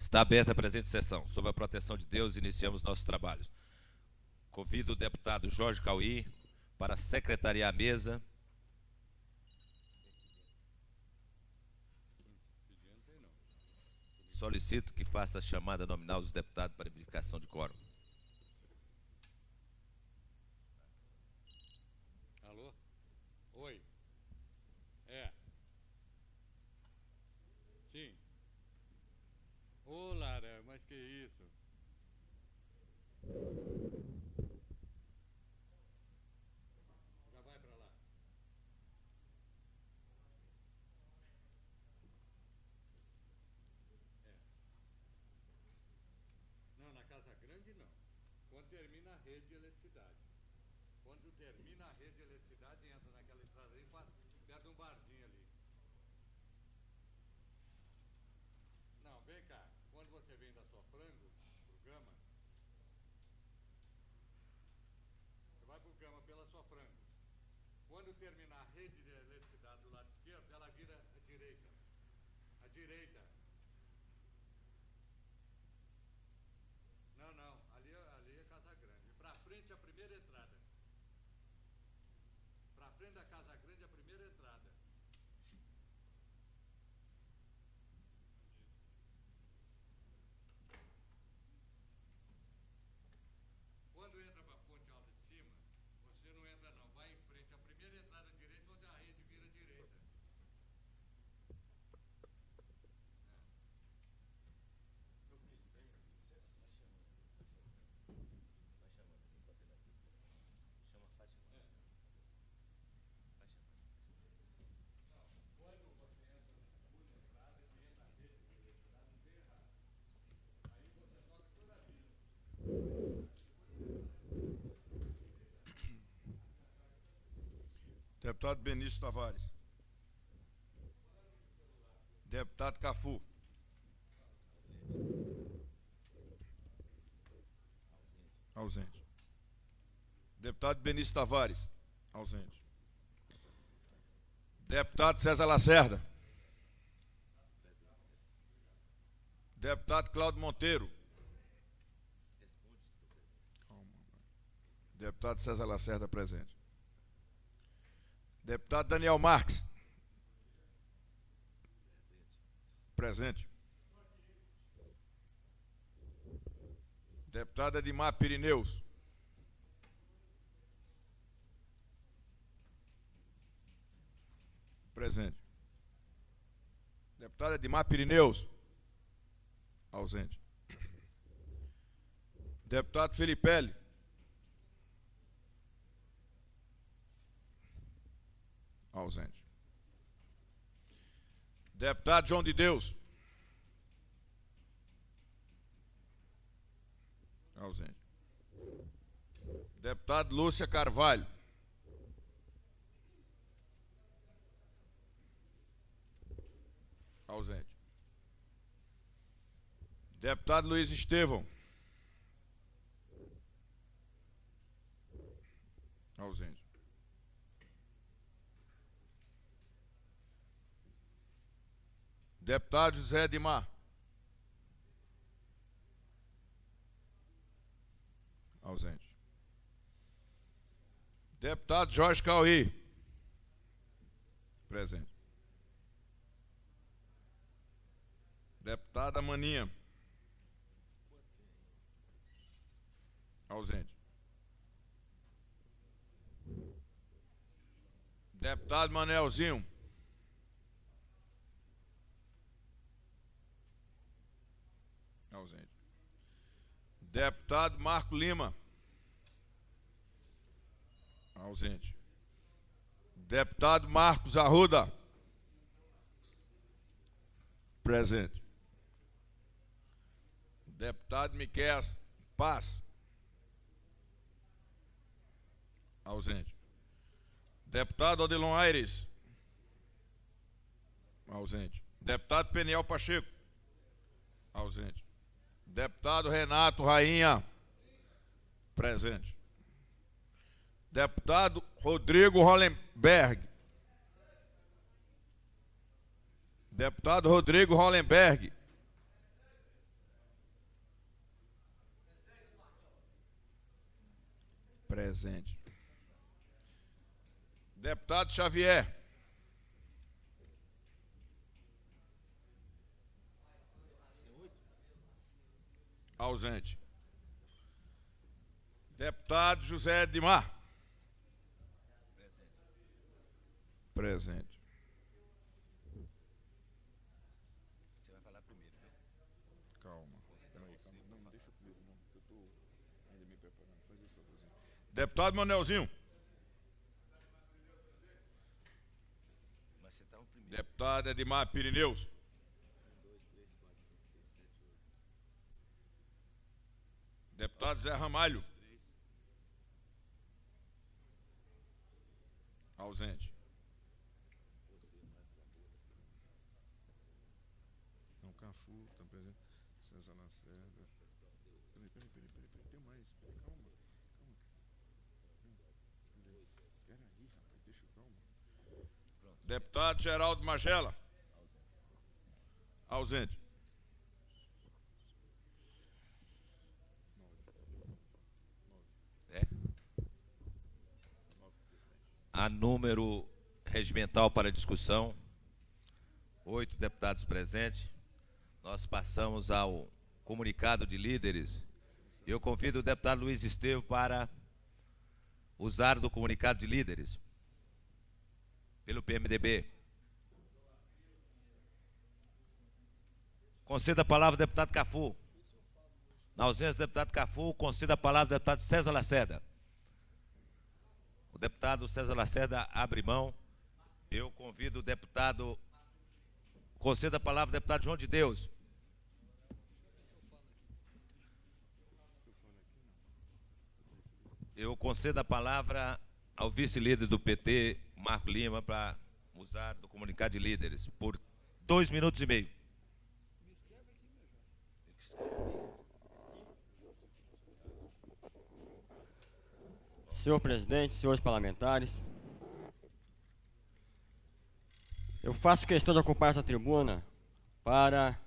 Está aberta a presente sessão. Sob a proteção de Deus, iniciamos nossos trabalhos. Convido o deputado Jorge Cauí para secretariar a mesa. Solicito que faça a chamada nominal dos deputados para verificação de quórum. Alô? Oi. É. Sim. Ô, Lara, mas que isso? Já vai pra lá. É. Não, na Casa Grande não. Quando termina a rede de eletricidade. Quando termina a rede de eletricidade, entra naquela estrada ali, perto de um barzinho ali. Não, vem cá. Quando você vem da sua Frango, pro Gama, você vai pro Gama pela sua Frango. Quando terminar a rede de eletricidade do lado esquerdo, ela vira à direita. À direita. Não, não. Ali é Casa Grande. Pra frente a primeira entrada. Pra frente da Casa Grande a primeira entrada. Quando entra pra Ponte Alta de cima, você não entra não. Vai em frente. A primeira entrada à direita, onde a rede vira à direita. Deputado Benício Tavares. Deputado Cafu. Ausente. Deputado Benício Tavares. Ausente. Deputado César Lacerda. Deputado Cláudio Monteiro. Deputado César Lacerda presente. Deputado Daniel Marques. Presente. Deputado Edmar Pirineus. Presente. Deputado Edmar Pirineus. Ausente. Deputado Felipelli. Ausente. Deputado João de Deus. Ausente. Deputado Lúcia Carvalho. Ausente. Deputado Luiz Estevão. Ausente. Deputado José Edmar. Ausente. Deputado Jorge Cauí. Presente. Deputada Maninha. Ausente. Deputado Manelzinho. Ausente. Deputado Marco Lima. Ausente. Deputado Marcos Arruda. Presente. Deputado Miqueias Paz. Ausente. Deputado Odilon Aires. Ausente. Deputado Peniel Pacheco. Ausente. Deputado Renato Rainha. Presente. Deputado Rodrigo Hollenberg. Deputado Rodrigo Hollenberg. Presente. Deputado Xavier. Ausente. Deputado José Edmar. Presente. Você vai falar primeiro, viu? Calma. Não, deixa eu primeiro, não, porque eu estou ainda me preparando. Faz isso, deputado Manelzinho. Mas você está o primeiro. Deputado Edmar Pirineus. 1, 2, 3, 4, 5, 6, 7, 8. Deputado Zé Ramalho. Ausente. Não, Cafu, está presente. César Lacerda. Peraí. Tem mais. Calma. Peraí, rapaz, deixa eu calma. Deputado Geraldo Magela. Ausente. A número regimental para discussão, 8 deputados presentes. Nós passamos ao comunicado de líderes. Eu convido o deputado Luiz Estevam para usar do comunicado de líderes pelo PMDB. Conceda a palavra ao deputado Cafu. Na ausência do deputado Cafu, conceda a palavra ao deputado César Lacerda. O deputado César Lacerda abre mão. Eu convido o deputado... Conceda a palavra ao deputado João de Deus. Eu concedo a palavra ao vice-líder do PT, Marco Lima, para usar do comunicado de líderes, por 2 minutos e meio. Senhor presidente, senhores parlamentares, eu faço questão de ocupar essa tribuna para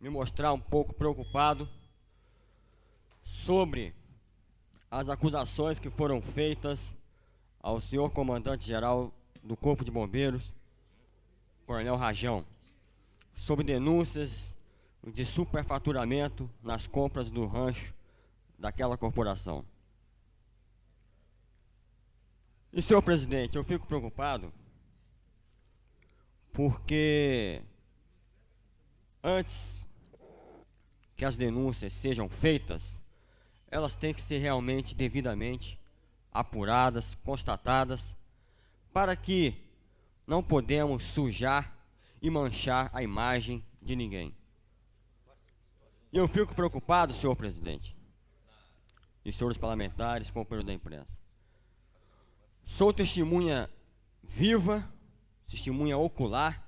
me mostrar um pouco preocupado sobre as acusações que foram feitas ao senhor comandante-geral do Corpo de Bombeiros, Coronel Rajão, sobre denúncias de superfaturamento nas compras do rancho daquela corporação. E, senhor presidente, eu fico preocupado porque antes que as denúncias sejam feitas, elas têm que ser realmente devidamente apuradas, constatadas, para que não podemos sujar e manchar a imagem de ninguém. E eu fico preocupado, senhor presidente, e senhores parlamentares, companheiros da imprensa. Sou testemunha viva, testemunha ocular,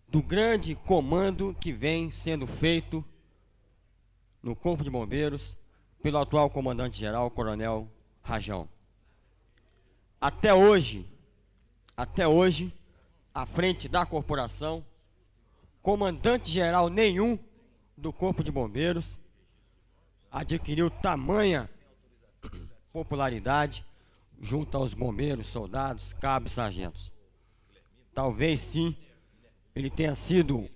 do grande comando que vem sendo feito no Corpo de Bombeiros pelo atual comandante-geral, Coronel Rajão. Até hoje, à frente da corporação, comandante-geral nenhum do Corpo de Bombeiros adquiriu tamanha popularidade junto aos bombeiros, soldados, cabos, sargentos. Talvez sim, ele tenha sido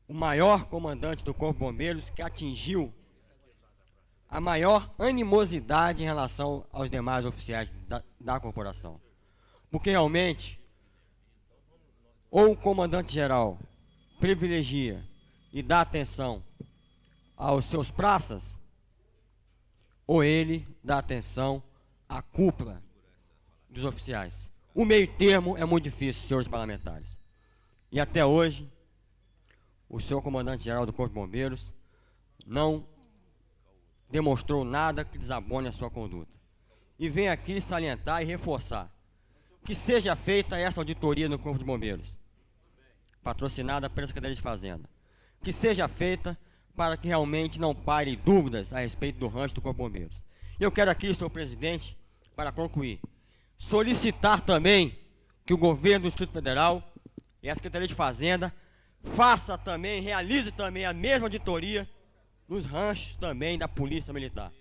o maior comandante do Corpo de Bombeiros que atingiu a maior animosidade em relação aos demais oficiais da corporação. Porque realmente, ou o comandante-geral privilegia e dá atenção aos seus praças, ou ele dá atenção à cúpula dos oficiais. O meio termo é muito difícil, senhores parlamentares. E até hoje, o senhor comandante-geral do Corpo de Bombeiros não demonstrou nada que desabone a sua conduta. E vem aqui salientar e reforçar que seja feita essa auditoria no Corpo de Bombeiros, patrocinada pela Secretaria de Fazenda. Que seja feita para que realmente não pare dúvidas a respeito do rancho do Corpo de Bombeiros. E eu quero aqui, senhor presidente, para concluir, solicitar também que o governo do Distrito Federal e a Secretaria de Fazenda faça também, realize também a mesma auditoria nos ranchos também da Polícia Militar.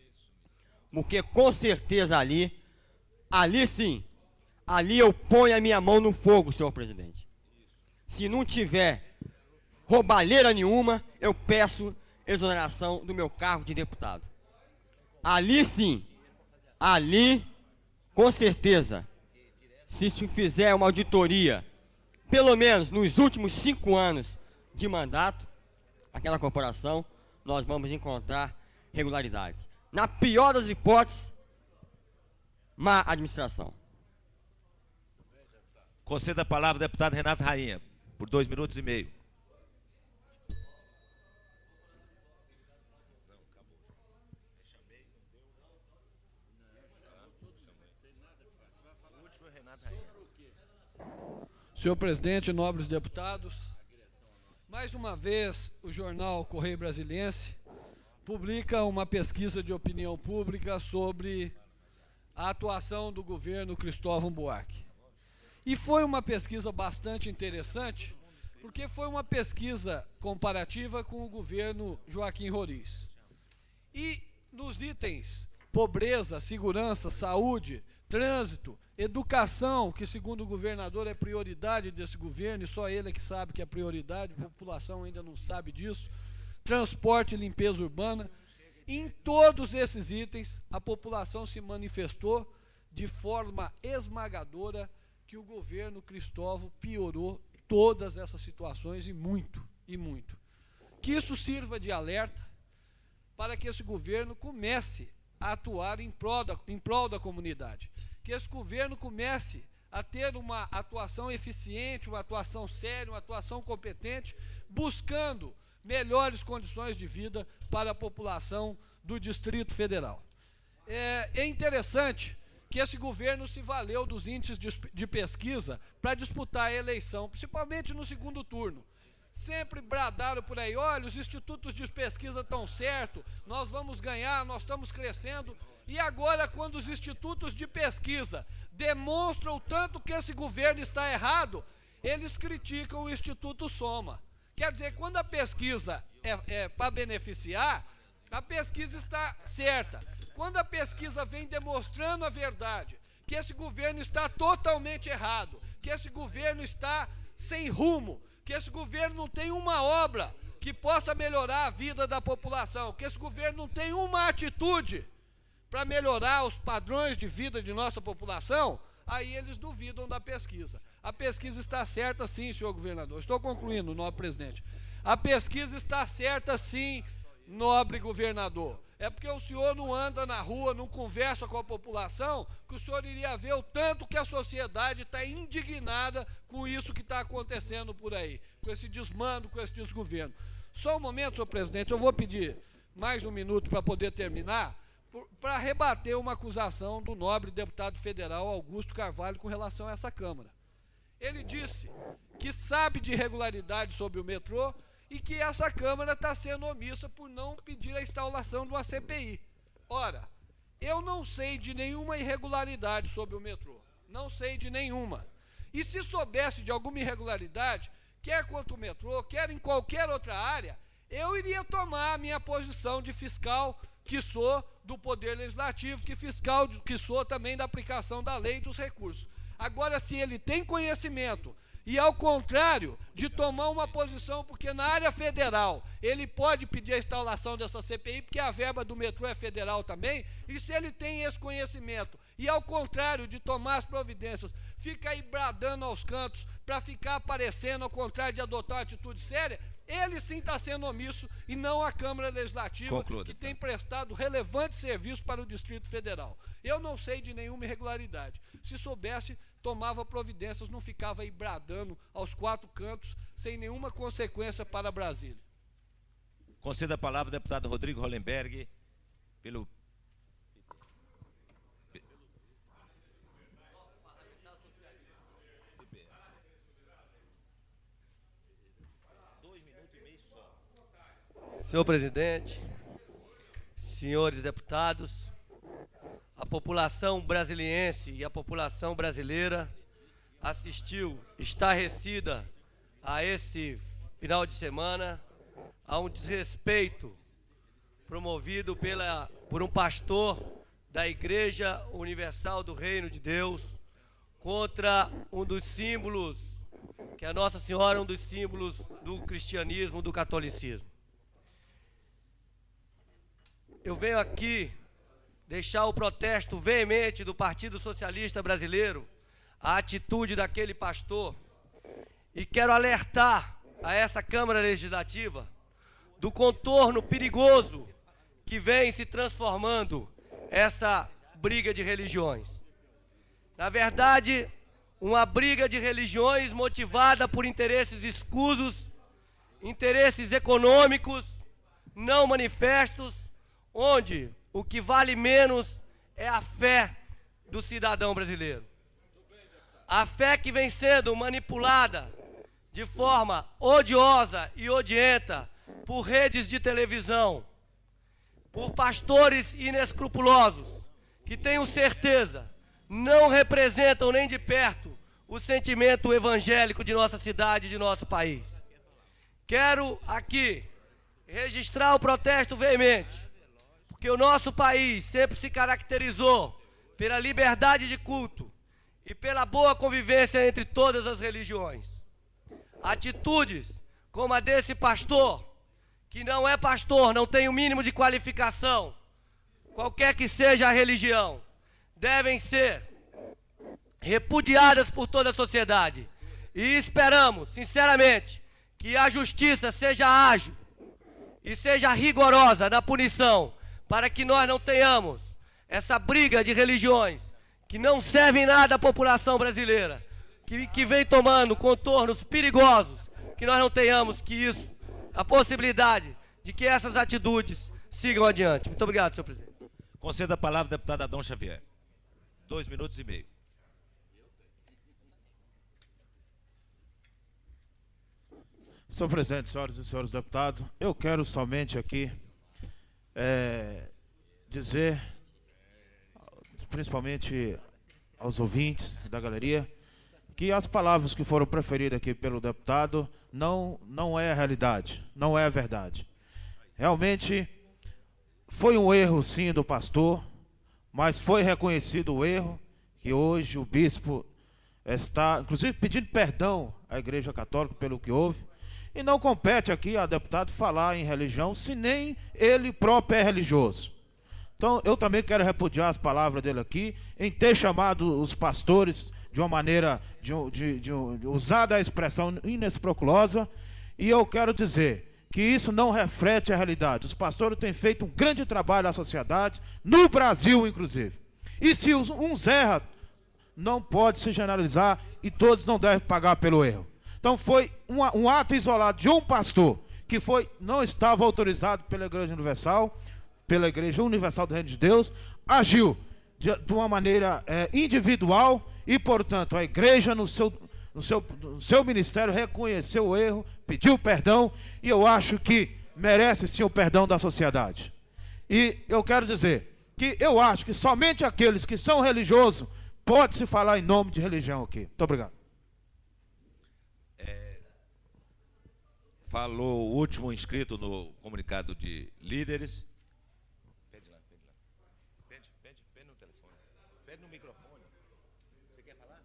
Porque com certeza ali sim, ali eu ponho a minha mão no fogo, senhor presidente. Se não tiver roubalheira nenhuma, eu peço exoneração do meu cargo de deputado. Ali sim, ali, com certeza, se fizer uma auditoria, pelo menos nos últimos 5 anos de mandato, aquela corporação, nós vamos encontrar irregularidades. Na pior das hipóteses, má administração. Conceda a palavra ao deputado Renato Rainha, por 2 minutos e meio. Senhor presidente, nobres deputados, mais uma vez o jornal Correio Brasiliense publica uma pesquisa de opinião pública sobre a atuação do governo Cristóvão Buarque. E foi uma pesquisa bastante interessante, porque foi uma pesquisa comparativa com o governo Joaquim Roriz. E nos itens pobreza, segurança, saúde, trânsito, educação, que segundo o governador é prioridade desse governo, e só ele é que sabe que é prioridade, a população ainda não sabe disso, transporte e limpeza urbana, em todos esses itens a população se manifestou de forma esmagadora que o governo Cristóvão piorou todas essas situações e muito, e muito. Que isso sirva de alerta para que esse governo comece a atuar em prol da comunidade. Que esse governo comece a ter uma atuação eficiente, uma atuação séria, uma atuação competente, buscando melhores condições de vida para a população do Distrito Federal. É interessante que esse governo se valeu dos índices de pesquisa para disputar a eleição, principalmente no segundo turno. Sempre bradaram por aí, olha, os institutos de pesquisa estão certos, nós vamos ganhar, nós estamos crescendo. E agora, quando os institutos de pesquisa demonstram o tanto que esse governo está errado, eles criticam o Instituto Soma. Quer dizer, quando a pesquisa é para beneficiar, a pesquisa está certa. Quando a pesquisa vem demonstrando a verdade, que esse governo está totalmente errado, que esse governo está sem rumo, que esse governo não tem uma obra que possa melhorar a vida da população, que esse governo não tem uma atitude para melhorar os padrões de vida de nossa população, aí eles duvidam da pesquisa. A pesquisa está certa sim, senhor governador. Estou concluindo, nobre presidente. A pesquisa está certa sim, nobre governador. É porque o senhor não anda na rua, não conversa com a população, que o senhor iria ver o tanto que a sociedade está indignada com isso que está acontecendo por aí, com esse desmando, com esse desgoverno. Só um momento, senhor presidente, eu vou pedir mais um minuto para poder terminar, para rebater uma acusação do nobre deputado federal Augusto Carvalho com relação a essa Câmara. Ele disse que sabe de irregularidade sobre o metrô e que essa Câmara está sendo omissa por não pedir a instalação de uma CPI. Ora, eu não sei de nenhuma irregularidade sobre o metrô, não sei de nenhuma. E se soubesse de alguma irregularidade, quer quanto o metrô, quer em qualquer outra área, eu iria tomar a minha posição de fiscal que sou do Poder Legislativo, que fiscal que sou também da aplicação da lei e dos recursos. Agora, se ele tem conhecimento e, ao contrário de tomar uma posição, porque na área federal ele pode pedir a instalação dessa CPI, porque a verba do metrô é federal também, e se ele tem esse conhecimento e, ao contrário de tomar as providências, fica aí bradando aos cantos para ficar aparecendo, ao contrário de adotar uma atitude séria, ele sim está sendo omisso e não a Câmara Legislativa, que tem prestado relevante serviço para o Distrito Federal. Eu não sei de nenhuma irregularidade. Se soubesse, tomava providências, não ficava aí bradando aos 4 cantos, sem nenhuma consequência para Brasília. Conceda a palavra ao deputado Rodrigo Hollenberg, pelo... Senhor presidente, senhores deputados, a população brasiliense e a população brasileira assistiu estarrecida a esse final de semana a um desrespeito promovido por um pastor da Igreja Universal do Reino de Deus contra um dos símbolos, que a Nossa Senhora é um dos símbolos do cristianismo, do catolicismo. Eu venho aqui deixar o protesto veemente do Partido Socialista Brasileiro à atitude daquele pastor e quero alertar a essa Câmara Legislativa do contorno perigoso que vem se transformando essa briga de religiões. Na verdade, uma briga de religiões motivada por interesses escusos, interesses econômicos, não manifestos, onde o que vale menos é a fé do cidadão brasileiro. A fé que vem sendo manipulada de forma odiosa e odienta por redes de televisão, por pastores inescrupulosos, que tenho certeza não representam nem de perto o sentimento evangélico de nossa cidade e de nosso país. Quero aqui registrar o protesto veemente, porque o nosso país sempre se caracterizou pela liberdade de culto e pela boa convivência entre todas as religiões. Atitudes como a desse pastor, que não é pastor, não tem o mínimo de qualificação, qualquer que seja a religião, devem ser repudiadas por toda a sociedade. E esperamos, sinceramente, que a justiça seja ágil e seja rigorosa na punição, para que nós não tenhamos essa briga de religiões que não servem nada à população brasileira, que vem tomando contornos perigosos, que nós não tenhamos a possibilidade de que essas atitudes sigam adiante. Muito obrigado, senhor presidente. Conceda a palavra ao deputado Adão Xavier. 2 minutos e meio. Senhor presidente, senhoras e senhores deputados, eu quero somente aqui dizer, principalmente aos ouvintes da galeria, que as palavras que foram preferidas aqui pelo deputado não é a realidade, não é a verdade. Realmente foi um erro sim do pastor, mas foi reconhecido o erro, que hoje o bispo está, inclusive, pedindo perdão à Igreja Católica pelo que houve, e não compete aqui a deputado falar em religião, se nem ele próprio é religioso. Então, eu também quero repudiar as palavras dele aqui, em ter chamado os pastores de uma maneira, usada a expressão inescrupulosa, e eu quero dizer que isso não reflete a realidade. Os pastores têm feito um grande trabalho à sociedade, no Brasil, inclusive. E se uns erram, não pode se generalizar e todos não devem pagar pelo erro. Então foi um ato isolado de um pastor que não estava autorizado pela Igreja Universal, do Reino de Deus, agiu de uma maneira individual e, portanto, a Igreja no seu ministério reconheceu o erro, pediu perdão, e eu acho que merece sim o perdão da sociedade. E eu quero dizer que eu acho que somente aqueles que são religiosos pode se falar em nome de religião aqui. Muito obrigado. Falou o último inscrito no comunicado de líderes. Pede lá. Pede no telefone. Pede no microfone. Você quer falar?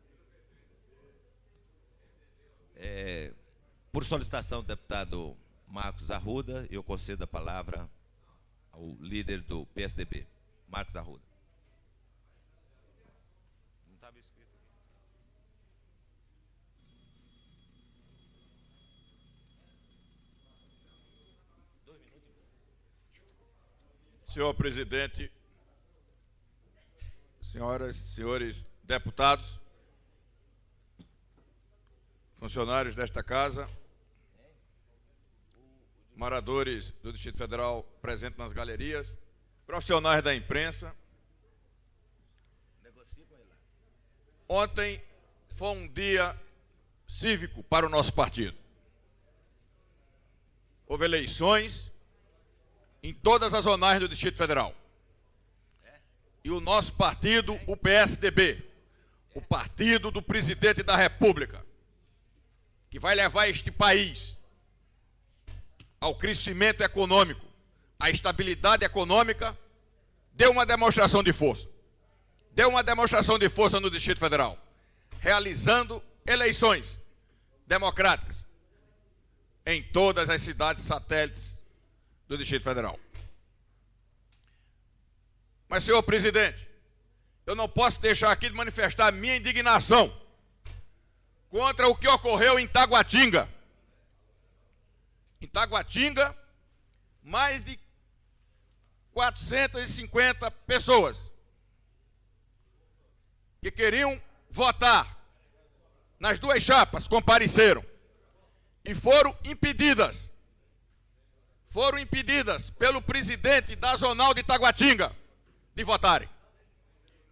Por solicitação do deputado Marcos Arruda, eu concedo a palavra ao líder do PSDB, Marcos Arruda. Não estava escrito aqui. Senhor presidente, senhoras e senhores deputados, funcionários desta casa, moradores do Distrito Federal presentes nas galerias, profissionais da imprensa. Ontem foi um dia cívico para o nosso partido. Houve eleições em todas as zonais do Distrito Federal. E o nosso partido, o PSDB, o partido do presidente da República, que vai levar este país ao crescimento econômico, a estabilidade econômica, deu uma demonstração de força. Deu uma demonstração de força no Distrito Federal, realizando eleições democráticas em todas as cidades satélites do Distrito Federal. Mas, senhor presidente, eu não posso deixar aqui de manifestar minha indignação contra o que ocorreu em Taguatinga. Em Taguatinga, mais de 450 pessoas que queriam votar nas duas chapas compareceram e foram impedidas pelo presidente da Zonal de Taguatinga de votarem.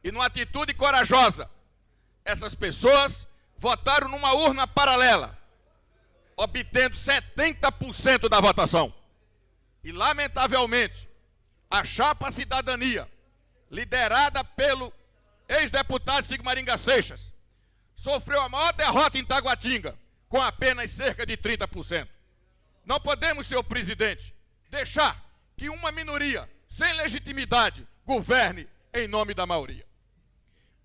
E numa atitude corajosa, essas pessoas votaram numa urna paralela, obtendo 70% da votação. E, lamentavelmente, a chapa Cidadania, liderada pelo ex-deputado Sigmaringa Seixas, sofreu a maior derrota em Taguatinga, com apenas cerca de 30%. Não podemos, senhor presidente, deixar que uma minoria sem legitimidade governe em nome da maioria.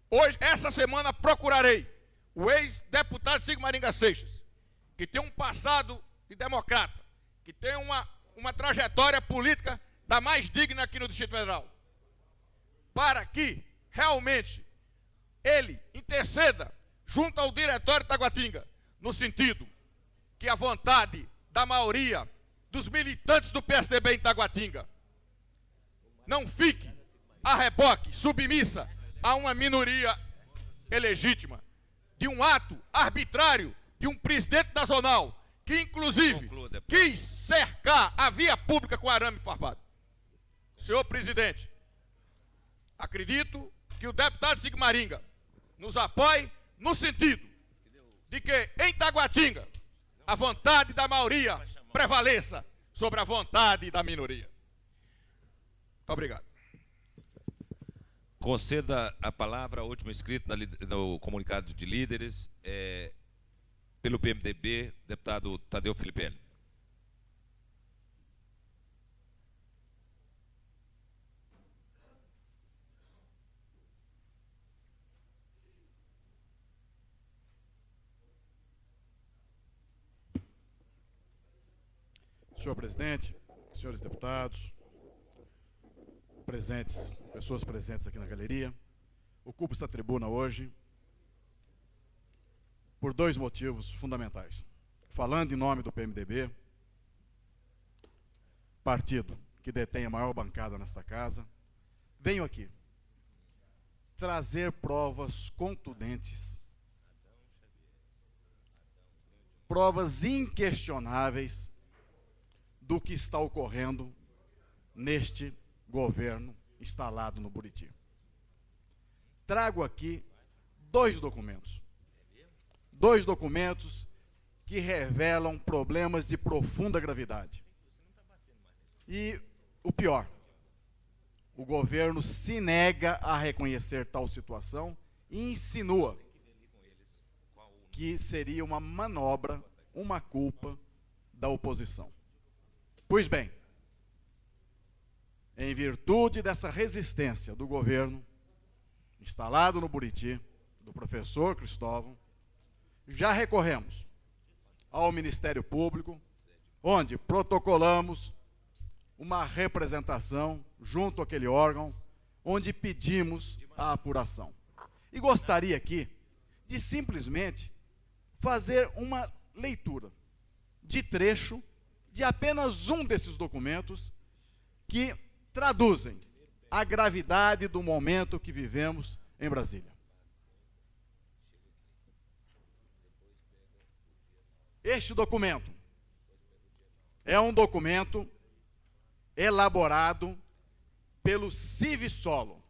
Hoje, essa semana, procurarei o ex-deputado Sigmaringa Seixas, que tem um passado de democrata, que tem uma trajetória política da mais digna aqui no Distrito Federal, para que realmente ele interceda junto ao diretório de Taguatinga, no sentido que a vontade da maioria dos militantes do PSDB em Taguatinga não fique a reboque, submissa a uma minoria ilegítima, de um ato arbitrário de um presidente da Zonal, que inclusive quis cercar a via pública com arame farpado. Senhor presidente, acredito que o deputado Sigmaringa nos apoie no sentido de que em Taguatinga a vontade da maioria prevaleça sobre a vontade da minoria. Muito obrigado. Conceda a palavra ao último inscrito no comunicado de líderes, pelo PMDB, deputado Tadeu Filipelli. Senhor presidente, senhores deputados, presentes, pessoas presentes aqui na galeria, ocupo esta tribuna hoje por dois motivos fundamentais. Falando em nome do PMDB, partido que detém a maior bancada nesta casa, venho aqui trazer provas contundentes, provas inquestionáveis do que está ocorrendo neste governo instalado no Buriti. Trago aqui dois documentos que revelam problemas de profunda gravidade. E o pior, o governo se nega a reconhecer tal situação e insinua que seria uma manobra, uma culpa da oposição. Pois bem, em virtude dessa resistência do governo, instalado no Buriti, do professor Cristóvão, já recorremos ao Ministério Público, onde protocolamos uma representação junto àquele órgão, onde pedimos a apuração. E gostaria aqui de simplesmente fazer uma leitura de trecho de apenas um desses documentos que traduzem a gravidade do momento que vivemos em Brasília. Este documento é um documento elaborado pelo Civisolo.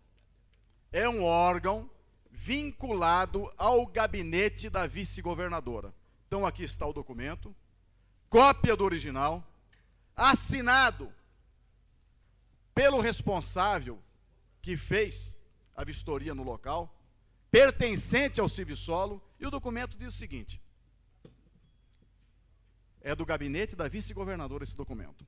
É um órgão vinculado ao gabinete da vice-governadora. Então aqui está o documento, cópia do original, assinado pelo responsável que fez a vistoria no local, pertencente ao Civisolo, e o documento diz o seguinte: é do gabinete da vice-governadora esse documento.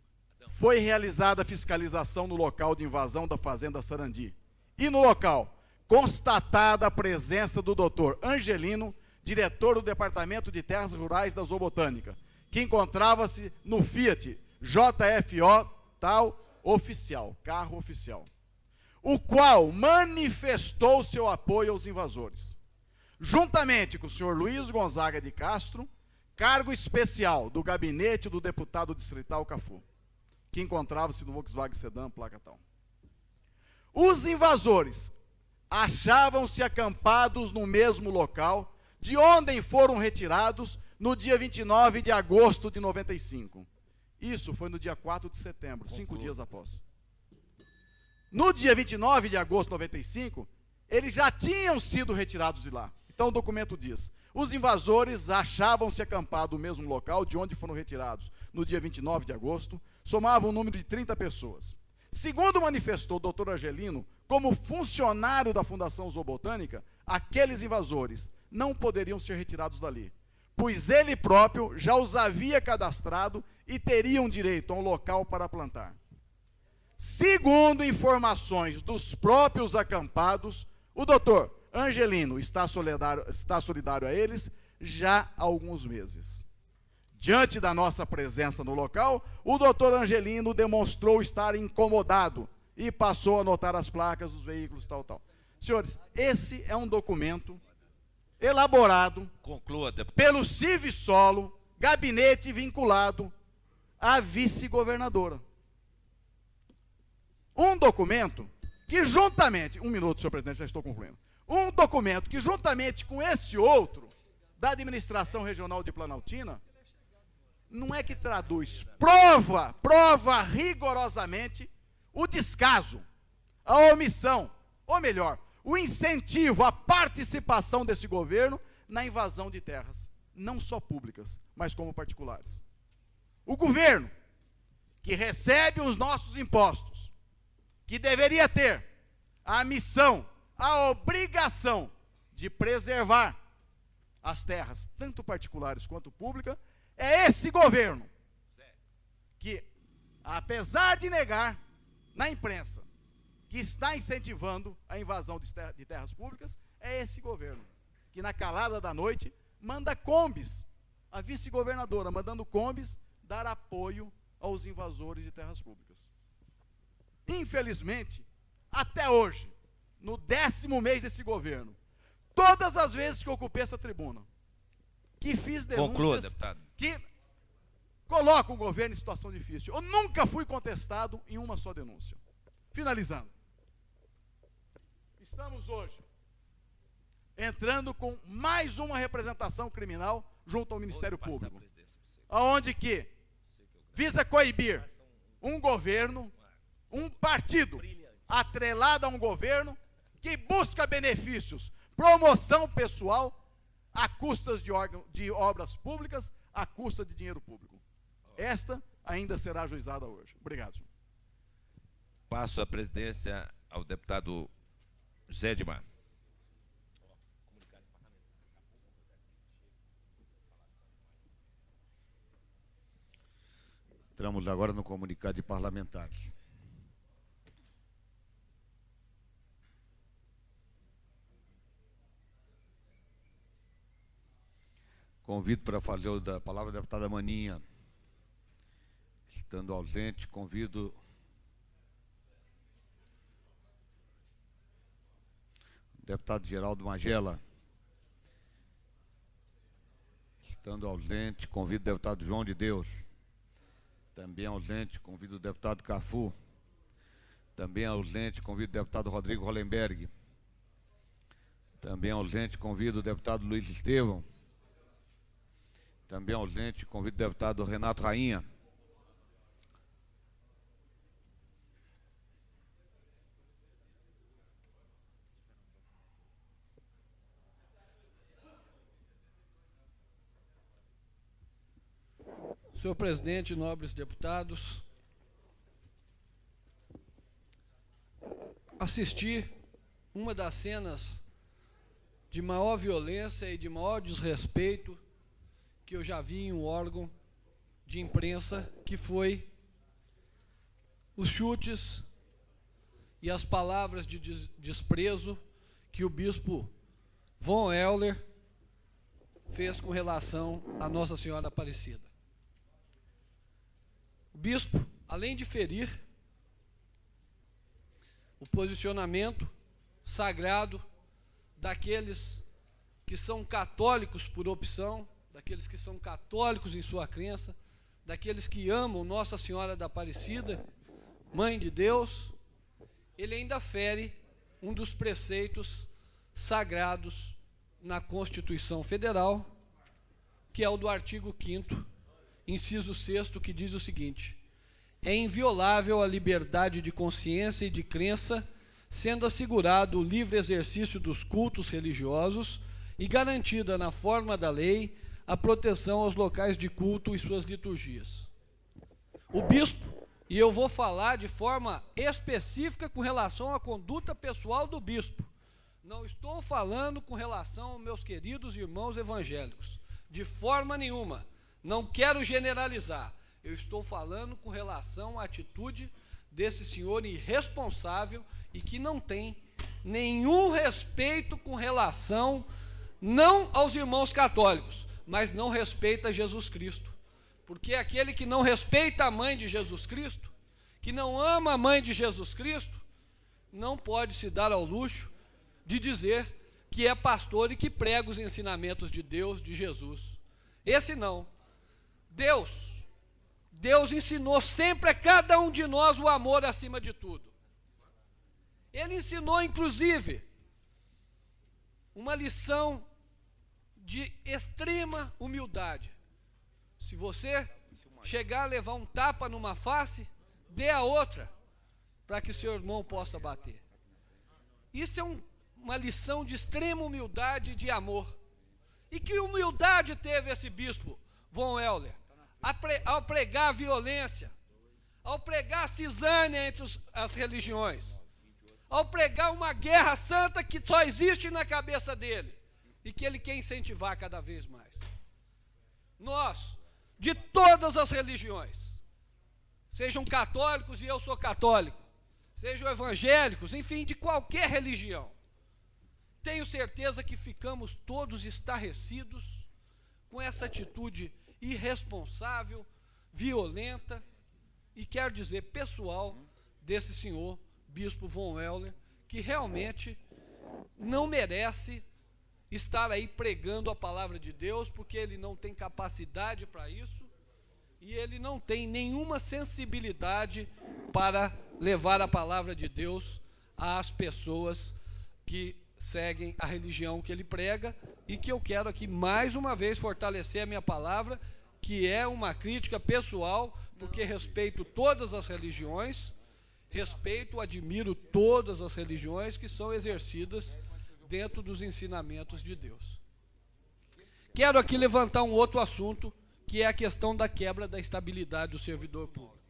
foi realizada a fiscalização no local de invasão da fazenda Sarandi. E no local, constatada a presença do Dr. Angelino, diretor do Departamento de Terras Rurais da Zoobotânica, que encontrava-se no Fiat JFO tal oficial, carro oficial, o qual manifestou seu apoio aos invasores, juntamente com o senhor Luiz Gonzaga de Castro, cargo especial do gabinete do deputado distrital Cafu, que encontrava-se no Volkswagen Sedan, placa tal. Os invasores achavam-se acampados no mesmo local de onde foram retirados no dia 29 de agosto de 95. Isso foi no dia 4 de setembro, 5 dias após. No dia 29 de agosto de 95, eles já tinham sido retirados de lá. Então o documento diz: os invasores achavam-se acampados no mesmo local de onde foram retirados no dia 29 de agosto, somavam um número de 30 pessoas. Segundo manifestou o Dr. Angelino, como funcionário da Fundação Zoobotânica, aqueles invasores não poderiam ser retirados dali, pois ele próprio já os havia cadastrado e teriam direito a um local para plantar. Segundo informações dos próprios acampados, o doutor Angelino está solidário a eles já há alguns meses. Diante da nossa presença no local, o doutor Angelino demonstrou estar incomodado e passou a anotar as placas dos veículos, tal. Senhores, esse é um documento elaborado pelo Civisolo, gabinete vinculado à vice-governadora. Um documento que juntamente, um minuto, senhor presidente, já estou concluindo. Um documento que juntamente com esse outro, da administração regional de Planaltina, não é que traduz, prova rigorosamente o descaso, a omissão, ou melhor, o incentivo, a participação desse governo na invasão de terras, não só públicas, mas como particulares. O governo, que recebe os nossos impostos, que deveria ter a missão, a obrigação de preservar as terras, tanto particulares quanto públicas, é esse governo que, apesar de negar na imprensa que está incentivando a invasão de terras públicas, é esse governo que, na calada da noite, manda combis, a vice-governadora mandando combis dar apoio aos invasores de terras públicas. Infelizmente, até hoje, no 10º mês desse governo, todas as vezes que eu ocupei essa tribuna, que fiz denúncias, conclua, deputado, que colocam o governo em situação difícil, eu nunca fui contestado em uma só denúncia. Finalizando, estamos hoje entrando com mais uma representação criminal junto ao Ministério Público, aonde que visa coibir um governo, um partido atrelado a um governo que busca benefícios, promoção pessoal, a custas de obras públicas, a custa de dinheiro público. Esta ainda será ajuizada hoje. Obrigado, senhor. passo a presidência ao deputado José Edmar. Entramos agora no comunicado de parlamentares. Convido para fazer a palavra a deputada Maninha. Estando ausente, convido o deputado Geraldo Magela. Estando ausente, convido o deputado João de Deus. Também ausente, convido o deputado Cafu. Também ausente, convido o deputado Rodrigo Hollenberg. Também ausente, convido o deputado Luiz Estevão. Também ausente, convido o deputado Renato Rainha. Senhor presidente, nobres deputados, assisti uma das cenas de maior violência e de maior desrespeito que eu já vi em um órgão de imprensa, que foi os chutes e as palavras de desprezo que o bispo Von Euler fez com relação a Nossa Senhora Aparecida. O bispo, além de ferir o posicionamento sagrado daqueles que são católicos por opção, daqueles que são católicos em sua crença, daqueles que amam Nossa Senhora da Aparecida, Mãe de Deus, ele ainda fere um dos preceitos sagrados na Constituição Federal, que é o do artigo 5º, inciso 6º, que diz o seguinte: é inviolável a liberdade de consciência e de crença, sendo assegurado o livre exercício dos cultos religiosos e garantida na forma da lei a proteção aos locais de culto e suas liturgias. O bispo, e eu vou falar de forma específica com relação à conduta pessoal do bispo, não estou falando com relação aos meus queridos irmãos evangélicos, de forma nenhuma, não quero generalizar, eu estou falando com relação à atitude desse senhor irresponsável e que não tem nenhum respeito com relação, não aos irmãos católicos, mas não respeita Jesus Cristo. Porque aquele que não respeita a mãe de Jesus Cristo, que não ama a mãe de Jesus Cristo, não pode se dar ao luxo de dizer que é pastor e que prega os ensinamentos de Deus, de Jesus. Esse não. Deus ensinou sempre a cada um de nós o amor acima de tudo. Ele ensinou, inclusive, uma lição de extrema humildade. Se você chegar a levar um tapa numa face, dê a outra, para que seu irmão possa bater. Isso é uma lição de extrema humildade e de amor. E que humildade teve esse bispo, Von Euler, ao pregar a violência, ao pregar a cisânia entre as religiões, ao pregar uma guerra santa que só existe na cabeça dele, e que ele quer incentivar cada vez mais. Nós, de todas as religiões, sejam católicos, e eu sou católico, sejam evangélicos, enfim, de qualquer religião, tenho certeza que ficamos todos estarrecidos com essa atitude irresponsável, violenta e, quero dizer, pessoal desse senhor, bispo Von Euler, que realmente não merece estar aí pregando a palavra de Deus, porque ele não tem capacidade para isso e ele não tem nenhuma sensibilidade para levar a palavra de Deus às pessoas que seguem a religião que ele prega, e que eu quero aqui mais uma vez fortalecer a minha palavra, que é uma crítica pessoal, porque respeito todas as religiões, respeito, admiro todas as religiões que são exercidas dentro dos ensinamentos de Deus. Quero aqui levantar um outro assunto, que é a questão da quebra da estabilidade do servidor público.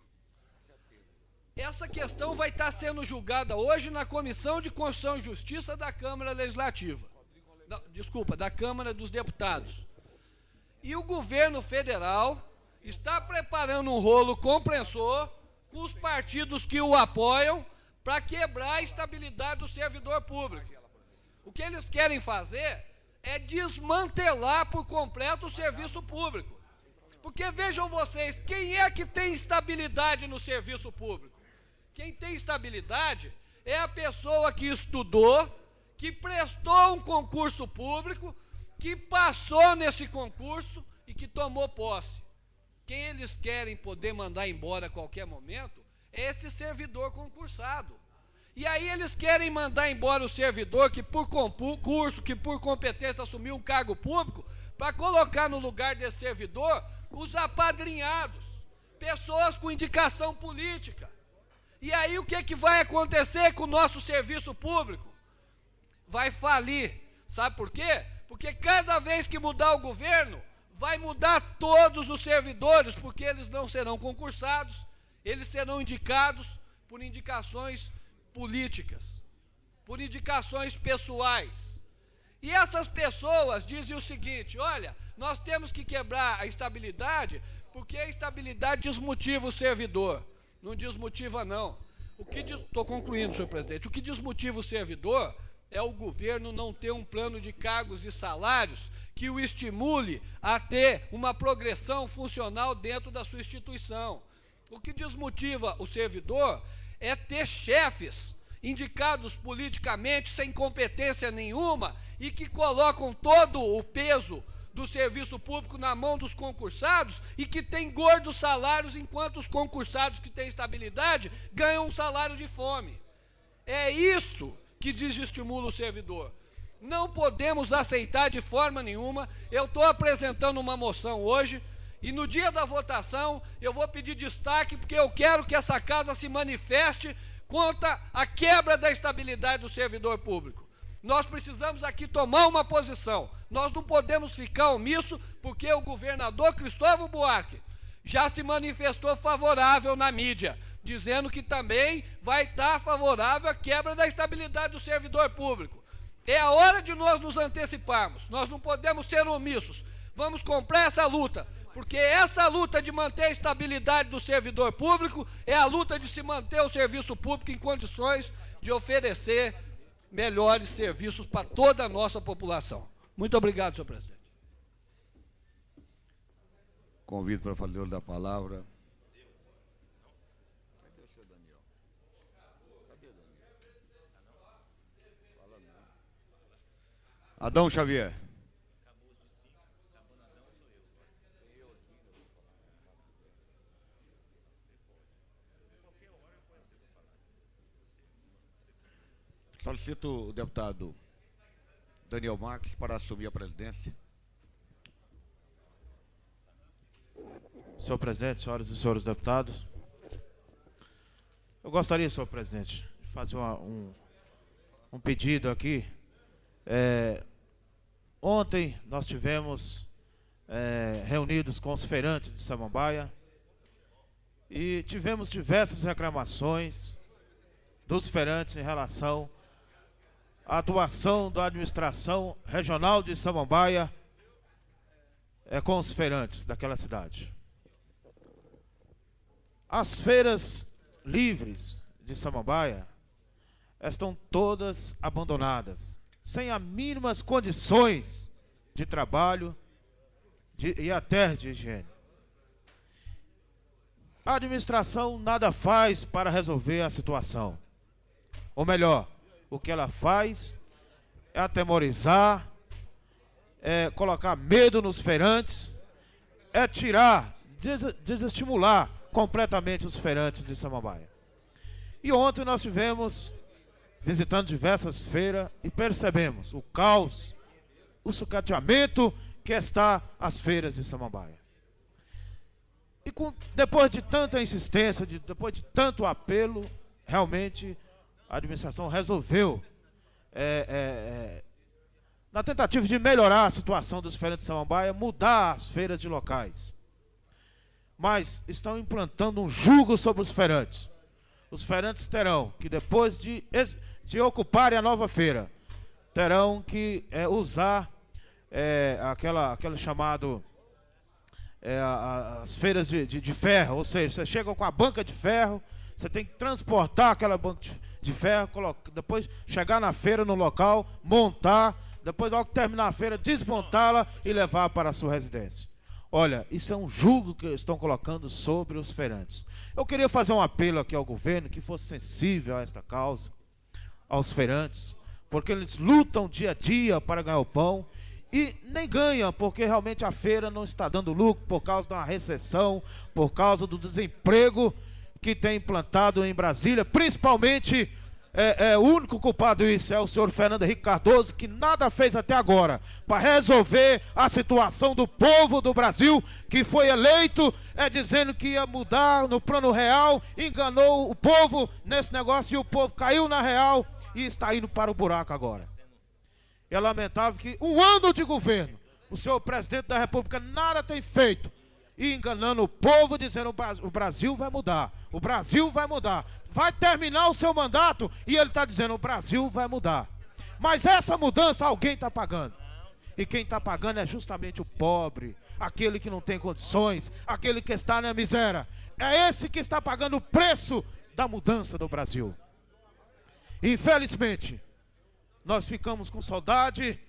Essa questão vai estar sendo julgada hoje na Comissão de Constituição e Justiça da Câmara Legislativa. Da Câmara dos Deputados. E o governo federal está preparando um rolo compressor com os partidos que o apoiam para quebrar a estabilidade do servidor público. O que eles querem fazer é desmantelar por completo o serviço público. Porque vejam vocês, quem é que tem estabilidade no serviço público? Quem tem estabilidade é a pessoa que estudou, que prestou um concurso público, que passou nesse concurso e que tomou posse. Quem eles querem poder mandar embora a qualquer momento é esse servidor concursado. E aí eles querem mandar embora o servidor que por concurso, que por competência assumiu um cargo público, para colocar no lugar desse servidor os apadrinhados, pessoas com indicação política. E aí o que vai acontecer com o nosso serviço público? Vai falir. Sabe por quê? Porque cada vez que mudar o governo, vai mudar todos os servidores, porque eles não serão concursados, eles serão indicados por indicações políticas, por indicações pessoais. E essas pessoas dizem o seguinte: olha, nós temos que quebrar a estabilidade, porque a estabilidade desmotiva o servidor. Não desmotiva, não. Estou concluindo, senhor presidente. O que desmotiva o servidor é o governo não ter um plano de cargos e salários que o estimule a ter uma progressão funcional dentro da sua instituição. O que desmotiva o servidor é ter chefes indicados politicamente sem competência nenhuma e que colocam todo o peso do serviço público na mão dos concursados e que tem gordos salários, enquanto os concursados que têm estabilidade ganham um salário de fome. É isso que desestimula o servidor. Não podemos aceitar de forma nenhuma. Eu estou apresentando uma moção hoje e no dia da votação eu vou pedir destaque porque eu quero que essa casa se manifeste contra a quebra da estabilidade do servidor público. Nós precisamos aqui tomar uma posição. Nós não podemos ficar omissos porque o governador Cristóvão Buarque já se manifestou favorável na mídia, dizendo que também vai estar favorável à quebra da estabilidade do servidor público. É a hora de nós nos anteciparmos. Nós não podemos ser omissos. Vamos comprar essa luta, porque essa luta de manter a estabilidade do servidor público é a luta de se manter o serviço público em condições de oferecer melhores serviços para toda a nossa população. Muito obrigado, senhor presidente. Convido para fazer o da palavra. Adão Xavier. Solicito o deputado Daniel Marques para assumir a presidência. Senhor presidente, senhoras e senhores deputados, eu gostaria, senhor presidente, de fazer um pedido aqui. Ontem nós tivemos reunidos com os feirantes de Samambaia e tivemos diversas reclamações dos feirantes em relação à atuação da administração regional de Samambaia com os feirantes daquela cidade. As feiras livres de Samambaia estão todas abandonadas, sem as mínimas condições de trabalho e até de higiene. A administração nada faz para resolver a situação. Ou melhor, o que ela faz é atemorizar, é colocar medo nos feirantes, é tirar, desestimular completamente os feirantes de Samambaia. E ontem nós tivemos visitando diversas feiras e percebemos o caos, o sucateamento que está as feiras de Samambaia. E depois de tanta insistência, depois de tanto apelo, realmente a administração resolveu, na tentativa de melhorar a situação dos feirantes de Samambaia, mudar as feiras de locais. Mas estão implantando um jugo sobre os feirantes. Os feirantes terão que, depois de ocuparem a nova feira, terão que usar aquele chamado as feiras de ferro, ou seja, você chega com a banca de ferro, você tem que transportar aquela banca de ferro, depois chegar na feira no local, montar, depois ao terminar a feira, desmontá-la e levar para a sua residência. Olha, isso é um jugo que estão colocando sobre os feirantes. Eu queria fazer um apelo aqui ao governo que fosse sensível a esta causa, aos feirantes, porque eles lutam dia a dia para ganhar o pão e nem ganham, porque realmente a feira não está dando lucro por causa da recessão, por causa do desemprego que tem implantado em Brasília, principalmente o único culpado disso é o senhor Fernando Henrique Cardoso, que nada fez até agora para resolver a situação do povo do Brasil, que foi eleito dizendo que ia mudar no plano real, enganou o povo nesse negócio e o povo caiu na real e está indo para o buraco agora. É lamentável que um ano de governo, o senhor presidente da República nada tem feito, e enganando o povo, dizendo o Brasil vai mudar, o Brasil vai mudar, vai terminar o seu mandato, e ele está dizendo o Brasil vai mudar. Mas essa mudança alguém está pagando, e quem está pagando é justamente o pobre, aquele que não tem condições, aquele que está na miséria. É esse que está pagando o preço da mudança do Brasil. Infelizmente, nós ficamos com saudade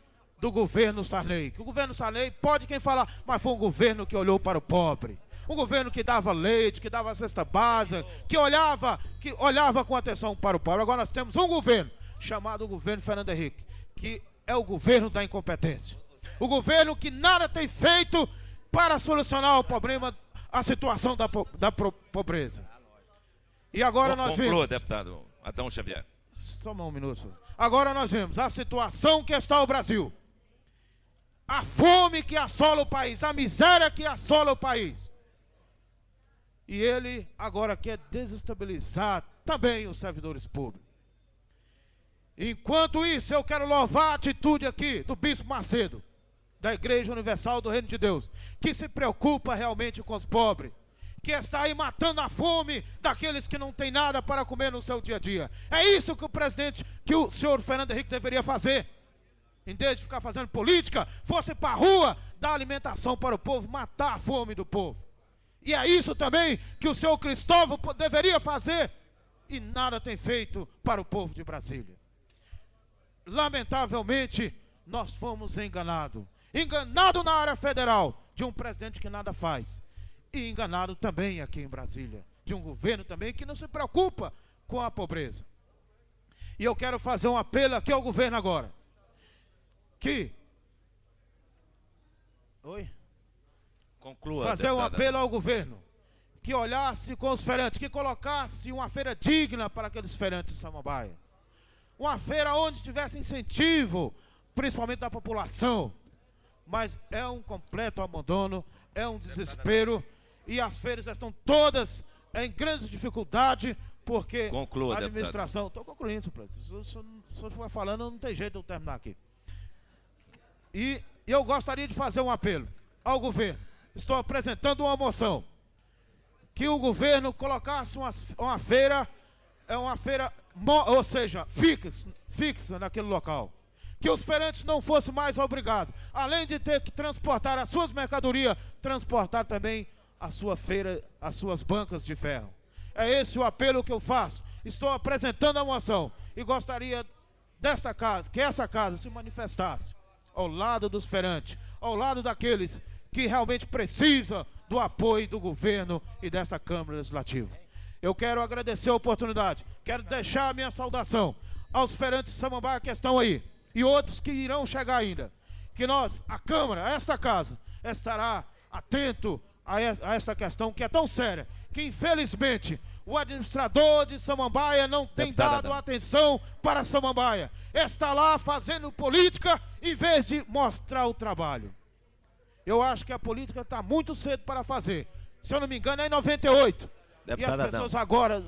do governo Sarney. Que o governo Sarney, pode quem falar, mas foi um governo que olhou para o pobre. Um governo que dava leite, que dava cesta básica, que olhava com atenção para o pobre. Agora nós temos um governo, chamado governo Fernando Henrique, que é o governo da incompetência. O governo que nada tem feito para solucionar o problema, a situação da pobreza. E agora nós vemos... Conclua, deputado Adão Xavier. Só um minuto. Agora nós vemos a situação que está o Brasil. A fome que assola o país, a miséria que assola o país. E ele agora quer desestabilizar também os servidores públicos. Enquanto isso, eu quero louvar a atitude aqui do Bispo Macedo, da Igreja Universal do Reino de Deus, que se preocupa realmente com os pobres, que está aí matando a fome daqueles que não têm nada para comer no seu dia a dia. É isso que o senhor Fernando Henrique deveria fazer. Em vez de ficar fazendo política, fosse para a rua, dar alimentação para o povo, matar a fome do povo. E é isso também que o senhor Cristóvão deveria fazer, e nada tem feito para o povo de Brasília. Lamentavelmente, nós fomos enganados. Enganado na área federal, de um presidente que nada faz. E enganado também aqui em Brasília, de um governo também que não se preocupa com a pobreza. E eu quero fazer um apelo aqui ao governo agora. Conclua, fazer um deputada. apelo ao governo, que olhasse com os feirantes, que colocasse uma feira digna para aqueles feirantes de Samambaia. Uma feira onde tivesse incentivo, principalmente da população. Mas é um completo abandono, é um desespero, e as feiras estão todas em grande dificuldade, porque Conclua, a administração... Estou concluindo, senhor presidente. Se o senhor for falando, não tem jeito de eu terminar aqui. E eu gostaria de fazer um apelo ao governo. Estou apresentando uma moção. Que o governo colocasse uma feira, ou seja, fixa naquele local. Que os feirantes não fossem mais obrigados, além de ter que transportar as suas mercadorias, transportar também a sua feira, as suas bancas de ferro. É esse o apelo que eu faço. Estou apresentando a moção e gostaria que essa casa se manifestasse ao lado dos feirantes, ao lado daqueles que realmente precisam do apoio do governo e dessa Câmara Legislativa. Eu quero agradecer a oportunidade, quero deixar a minha saudação aos feirantes de Samambaia que estão aí, e outros que irão chegar ainda, que a Câmara, esta casa, estará atento a esta questão que é tão séria, que infelizmente o administrador de Samambaia não tem dado atenção para Samambaia. Está lá fazendo política em vez de mostrar o trabalho. Eu acho que a política está muito cedo para fazer. Se eu não me engano, é em 98. Deputado e as pessoas agora...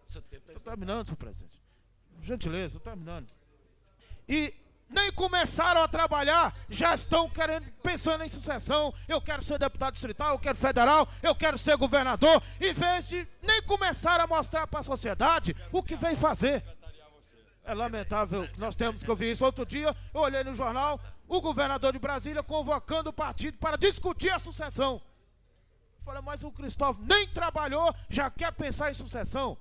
Estou terminando, senhor presidente. Gentileza, estou terminando. E nem começaram a trabalhar, já estão pensando em sucessão. Eu quero ser deputado distrital, eu quero federal, eu quero ser governador, em vez de nem começar a mostrar para a sociedade o que vem fazer. É lamentável que nós temos que ouvir isso. Outro dia, eu olhei no jornal, o governador de Brasília convocando o partido para discutir a sucessão. Eu falei, mas o Cristóvão nem trabalhou, já quer pensar em sucessão.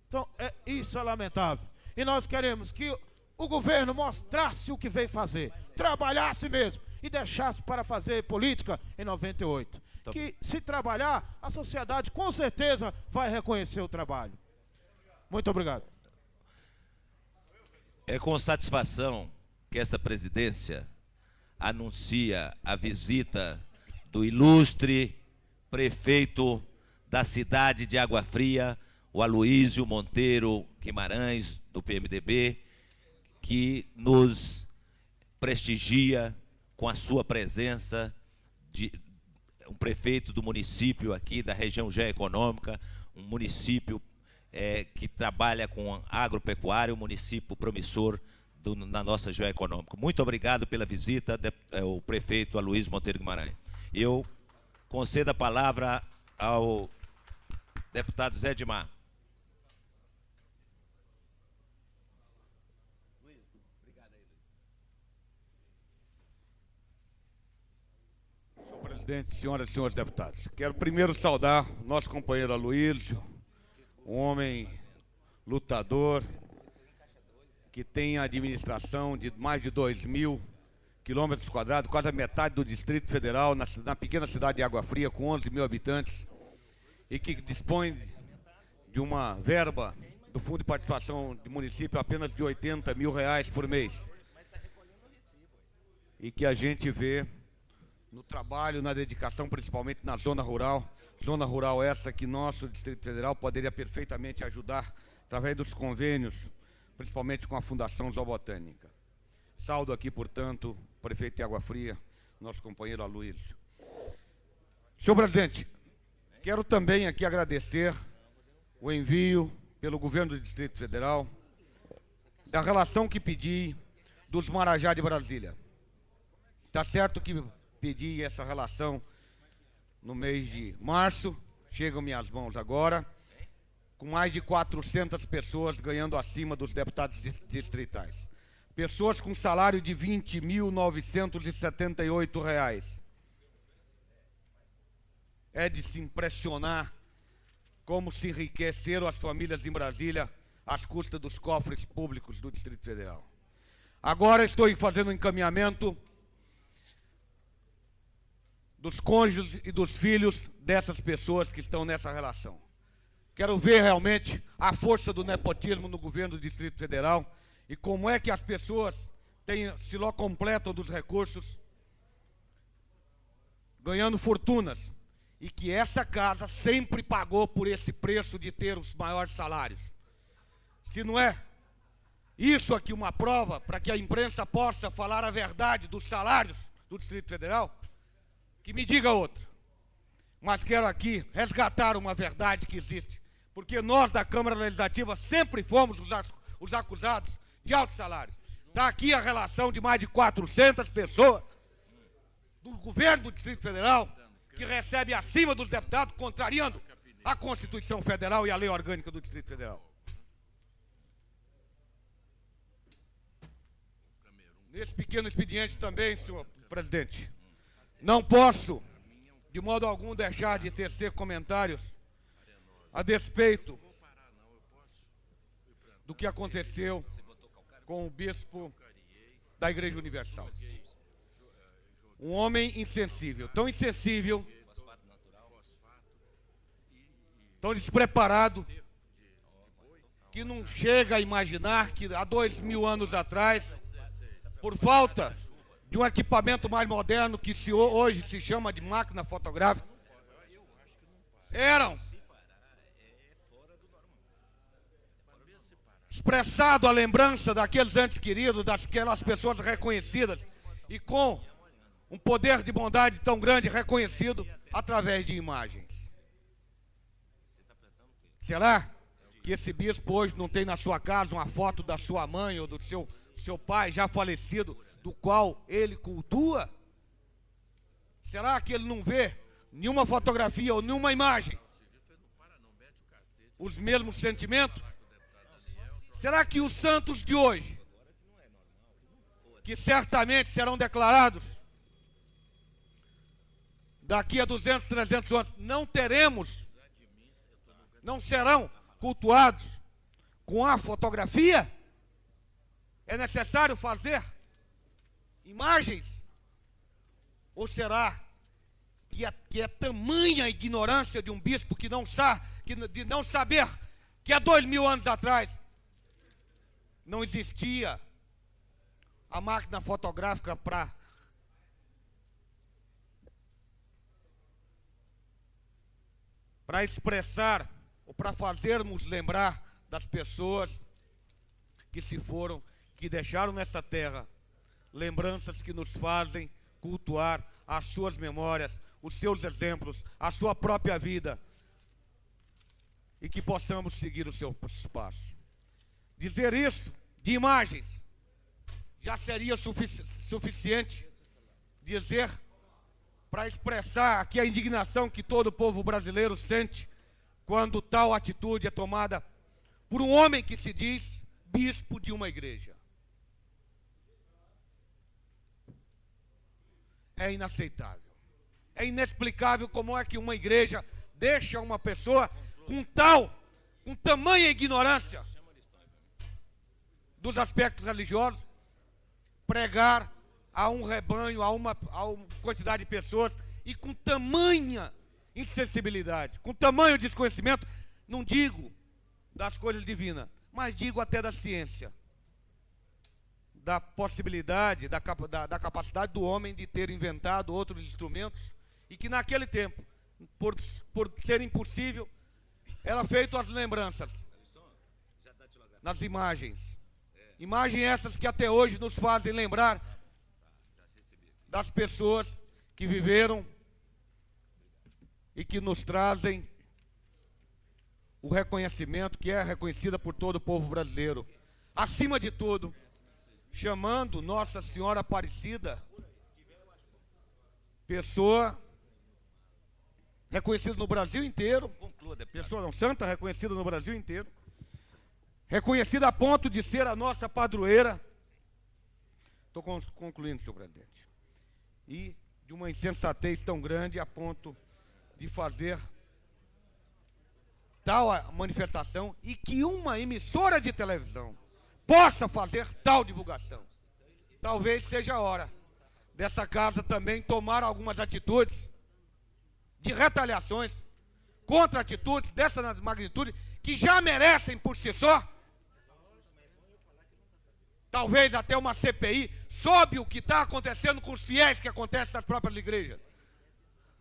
Então, isso é lamentável. E nós queremos que o governo mostrasse o que veio fazer, trabalhasse mesmo e deixasse para fazer política em 98. Que se trabalhar, a sociedade com certeza vai reconhecer o trabalho. Muito obrigado. É com satisfação que esta presidência anuncia a visita do ilustre prefeito da cidade de Água Fria, o Aloísio Monteiro Guimarães, do PMDB, que nos prestigia com a sua presença, um prefeito do município aqui da região geoeconômica, um município que trabalha com agropecuária, um município promissor na nossa geoeconômica. Muito obrigado pela visita, o prefeito Aloísio Monteiro Guimarães. Eu concedo a palavra ao deputado Zé Edmar. presidente, senhoras e senhores deputados. Quero primeiro saudar o nosso companheiro Aloysio, um homem lutador, que tem a administração de mais de 2.000 quilômetros quadrados, quase a metade do Distrito Federal, na pequena cidade de Água Fria, com 11.000 habitantes, e que dispõe de uma verba do Fundo de Participação de Município apenas de R$80 mil por mês. E que a gente vê no trabalho, na dedicação, principalmente na zona rural essa que nosso Distrito Federal poderia perfeitamente ajudar através dos convênios, principalmente com a Fundação Zoobotânica. Saúdo aqui, portanto, o prefeito de Água Fria, nosso companheiro Aloysio. Senhor presidente, quero também aqui agradecer o envio pelo governo do Distrito Federal da relação que pedi dos Marajá de Brasília. Está certo que pedi essa relação no mês de março, chegam minhas mãos agora, com mais de 400 pessoas ganhando acima dos deputados distritais. Pessoas com salário de R$ 20.978. É de se impressionar como se enriqueceram as famílias em Brasília às custas dos cofres públicos do Distrito Federal. Agora estou fazendo um encaminhamento dos cônjuges e dos filhos dessas pessoas que estão nessa relação. Quero ver realmente a força do nepotismo no governo do Distrito Federal e como é que as pessoas se completam dos recursos, ganhando fortunas, e que essa casa sempre pagou por esse preço de ter os maiores salários. Se não é isso aqui uma prova para que a imprensa possa falar a verdade dos salários do Distrito Federal, que me diga outra. Mas quero aqui resgatar uma verdade que existe. Porque nós da Câmara Legislativa sempre fomos os acusados de altos salários. Está aqui a relação de mais de 400 pessoas do governo do Distrito Federal que recebe acima dos deputados, contrariando a Constituição Federal e a lei orgânica do Distrito Federal. Nesse pequeno expediente também, senhor presidente, não posso, de modo algum, deixar de tecer comentários a despeito do que aconteceu com o bispo da Igreja Universal. Um homem insensível, tão despreparado, que não chega a imaginar que há 2.000 anos atrás, por falta de um equipamento mais moderno que hoje se chama de máquina fotográfica, eram expressado a lembrança daqueles entes queridos, daquelas pessoas reconhecidas e com um poder de bondade tão grande reconhecido através de imagens. Será que esse bispo hoje não tem na sua casa uma foto da sua mãe ou do seu pai já falecido, do qual ele cultua? Será que ele não vê nenhuma fotografia ou nenhuma imagem os mesmos sentimentos? Será que os santos de hoje, que certamente serão declarados daqui a 200, 300 anos, não serão cultuados com a fotografia? É necessário fazer imagens? Ou será que é tamanha a ignorância de um bispo de não saber que há 2.000 anos atrás não existia a máquina fotográfica para expressar ou para fazermos lembrar das pessoas que se foram, que deixaram nessa terra lembranças que nos fazem cultuar as suas memórias, os seus exemplos, a sua própria vida, e que possamos seguir o seu espaço. Dizer isso de imagens já seria suficiente dizer para expressar aqui a indignação que todo o povo brasileiro sente quando tal atitude é tomada por um homem que se diz bispo de uma igreja. É inaceitável. É inexplicável como é que uma igreja deixa uma pessoa com tamanha ignorância dos aspectos religiosos pregar a um rebanho, a uma quantidade de pessoas, e com tamanha insensibilidade, com tamanho desconhecimento, não digo das coisas divinas, mas digo até da ciência, da possibilidade, da capacidade do homem de ter inventado outros instrumentos, e que naquele tempo, por ser impossível, era feito as lembranças nas imagens. Imagens essas que até hoje nos fazem lembrar das pessoas que viveram e que nos trazem o reconhecimento que é reconhecida por todo o povo brasileiro. Acima de tudo, chamando Nossa Senhora Aparecida, pessoa reconhecida no Brasil inteiro, pessoa não santa, reconhecida no Brasil inteiro, reconhecida a ponto de ser a nossa padroeira. Estou concluindo, senhor presidente. E de uma insensatez tão grande a ponto de fazer tal manifestação e que uma emissora de televisão possa fazer tal divulgação. Talvez seja a hora dessa casa também tomar algumas atitudes de retaliações contra atitudes dessa magnitude que já merecem por si só, talvez até uma CPI, sobre o que está acontecendo com os fiéis que acontece nas próprias igrejas.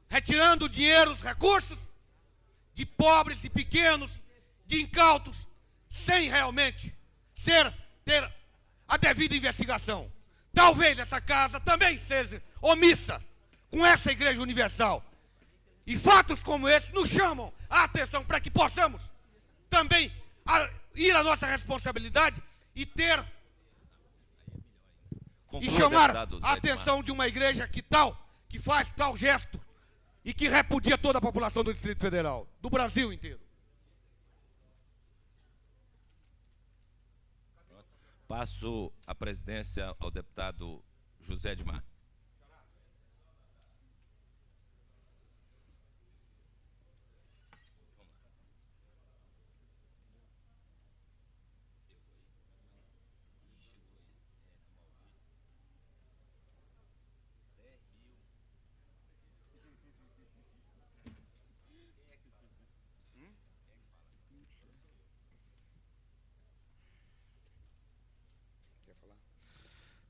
Retirando dinheiro, os recursos de pobres, de pequenos, de incautos, sem realmente ter a devida investigação. Talvez essa casa também seja omissa com essa Igreja Universal. E fatos como esse nos chamam a atenção para que possamos também ir à nossa responsabilidade e ter e chamar a atenção de uma igreja que faz tal gesto e que repudia toda a população do Distrito Federal, do Brasil inteiro. Passo a presidência ao deputado José Edmar.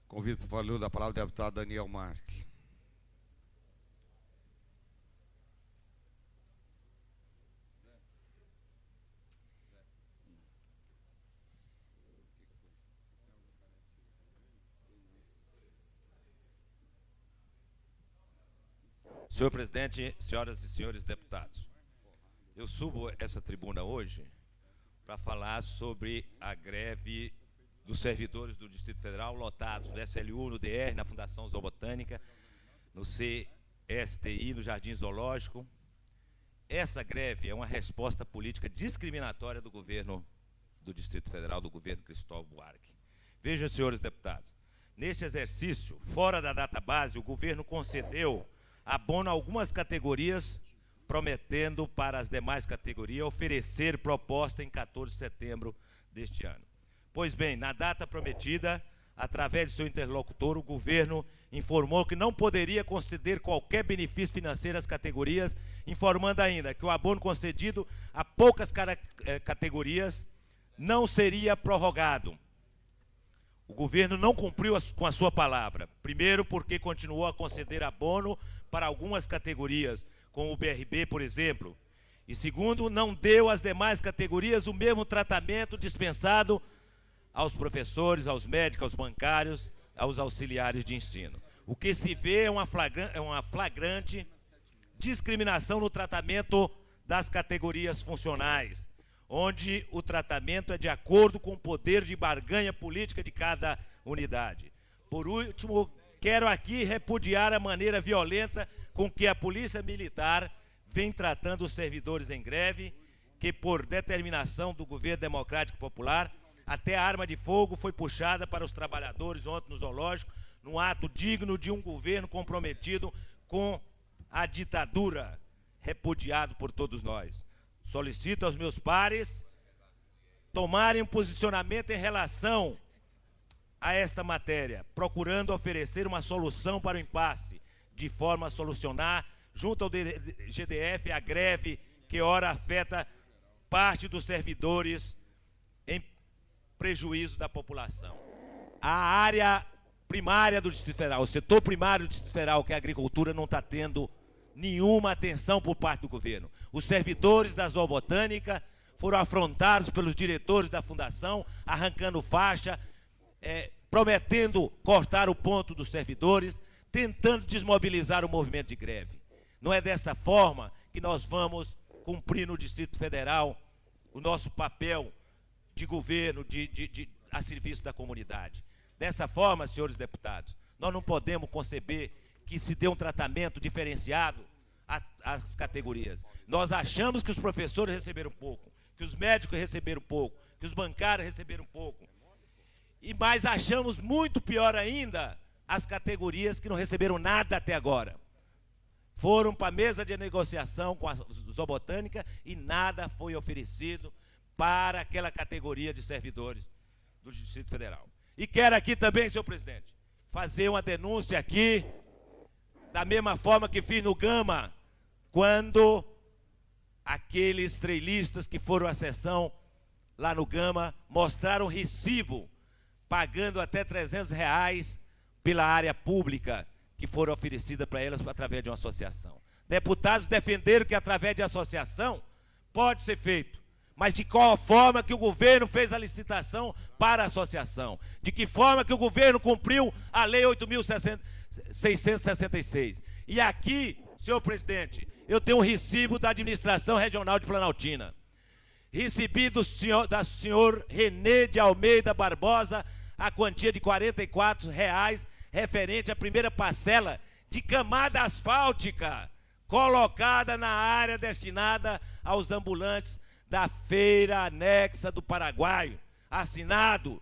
Convido para o valor da palavra o deputado Daniel Marques. Senhor presidente, senhoras e senhores deputados, eu subo essa tribuna hoje para falar sobre a greve dos servidores do Distrito Federal lotados no SLU, no DR, na Fundação Zoobotânica, no CSTI, no Jardim Zoológico. Essa greve é uma resposta política discriminatória do governo do Distrito Federal, do governo Cristóvão Buarque. Vejam, senhores deputados, neste exercício, fora da data base, o governo concedeu abono a algumas categorias, prometendo para as demais categorias oferecer proposta em 14 de setembro deste ano. Pois bem, na data prometida, através de seu interlocutor, o governo informou que não poderia conceder qualquer benefício financeiro às categorias, informando ainda que o abono concedido a poucas categorias não seria prorrogado. O governo não cumpriu com a sua palavra. Primeiro, porque continuou a conceder abono para algumas categorias, como o BRB, por exemplo. E segundo, não deu às demais categorias o mesmo tratamento dispensado aos professores, aos médicos, aos bancários, aos auxiliares de ensino. O que se vê é uma flagrante discriminação no tratamento das categorias funcionais, onde o tratamento é de acordo com o poder de barganha política de cada unidade. Por último, quero aqui repudiar a maneira violenta com que a Polícia Militar vem tratando os servidores em greve, que por determinação do governo democrático popular, até a arma de fogo foi puxada para os trabalhadores ontem no zoológico, num ato digno de um governo comprometido com à ditadura, repudiado por todos nós. Solicito aos meus pares tomarem um posicionamento em relação a esta matéria, procurando oferecer uma solução para o impasse, de forma a solucionar, junto ao GDF, a greve que ora afeta parte dos servidores em prejuízo da população. A área primária do Distrito Federal, o setor primário do Distrito Federal, que é a agricultura, não está tendo nenhuma atenção por parte do governo. Os servidores da zoobotânica foram afrontados pelos diretores da fundação, arrancando faixa, prometendo cortar o ponto dos servidores, tentando desmobilizar o movimento de greve. Não é dessa forma que nós vamos cumprir no Distrito Federal o nosso papel de governo, a serviço da comunidade. Dessa forma, senhores deputados, nós não podemos conceber que se dê um tratamento diferenciado às categorias. Nós achamos que os professores receberam pouco, que os médicos receberam pouco, que os bancários receberam pouco. Mas achamos muito pior ainda as categorias que não receberam nada até agora. Foram para a mesa de negociação com a zoobotânica e nada foi oferecido para aquela categoria de servidores do Distrito Federal. E quero aqui também, senhor presidente, fazer uma denúncia aqui, da mesma forma que fiz no Gama, quando aqueles trailistas que foram à sessão lá no Gama mostraram recibo, pagando até R$300 pela área pública que foram oferecida para elas através de uma associação. Deputados defenderam que através de associação pode ser feito, mas de qual forma que o governo fez a licitação para a associação? De que forma que o governo cumpriu a Lei 8.666? E aqui, senhor presidente, eu tenho um recibo da Administração Regional de Planaltina. Recebi do senhor Renê de Almeida Barbosa a quantia de R$44, referente à primeira parcela de camada asfáltica, colocada na área destinada aos ambulantes da feira anexa do Paraguai, assinado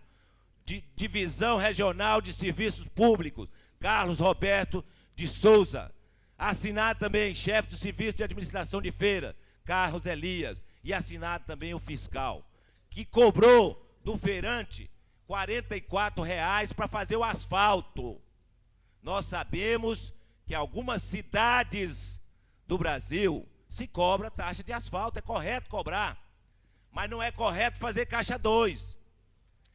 de Divisão Regional de Serviços Públicos, Carlos Roberto de Souza, assinado também chefe do Serviço de Administração de Feira, Carlos Elias, e assinado também o fiscal, que cobrou do feirante R$44 para fazer o asfalto. Nós sabemos que algumas cidades do Brasil se cobra taxa de asfalto, é correto cobrar, mas não é correto fazer caixa 2.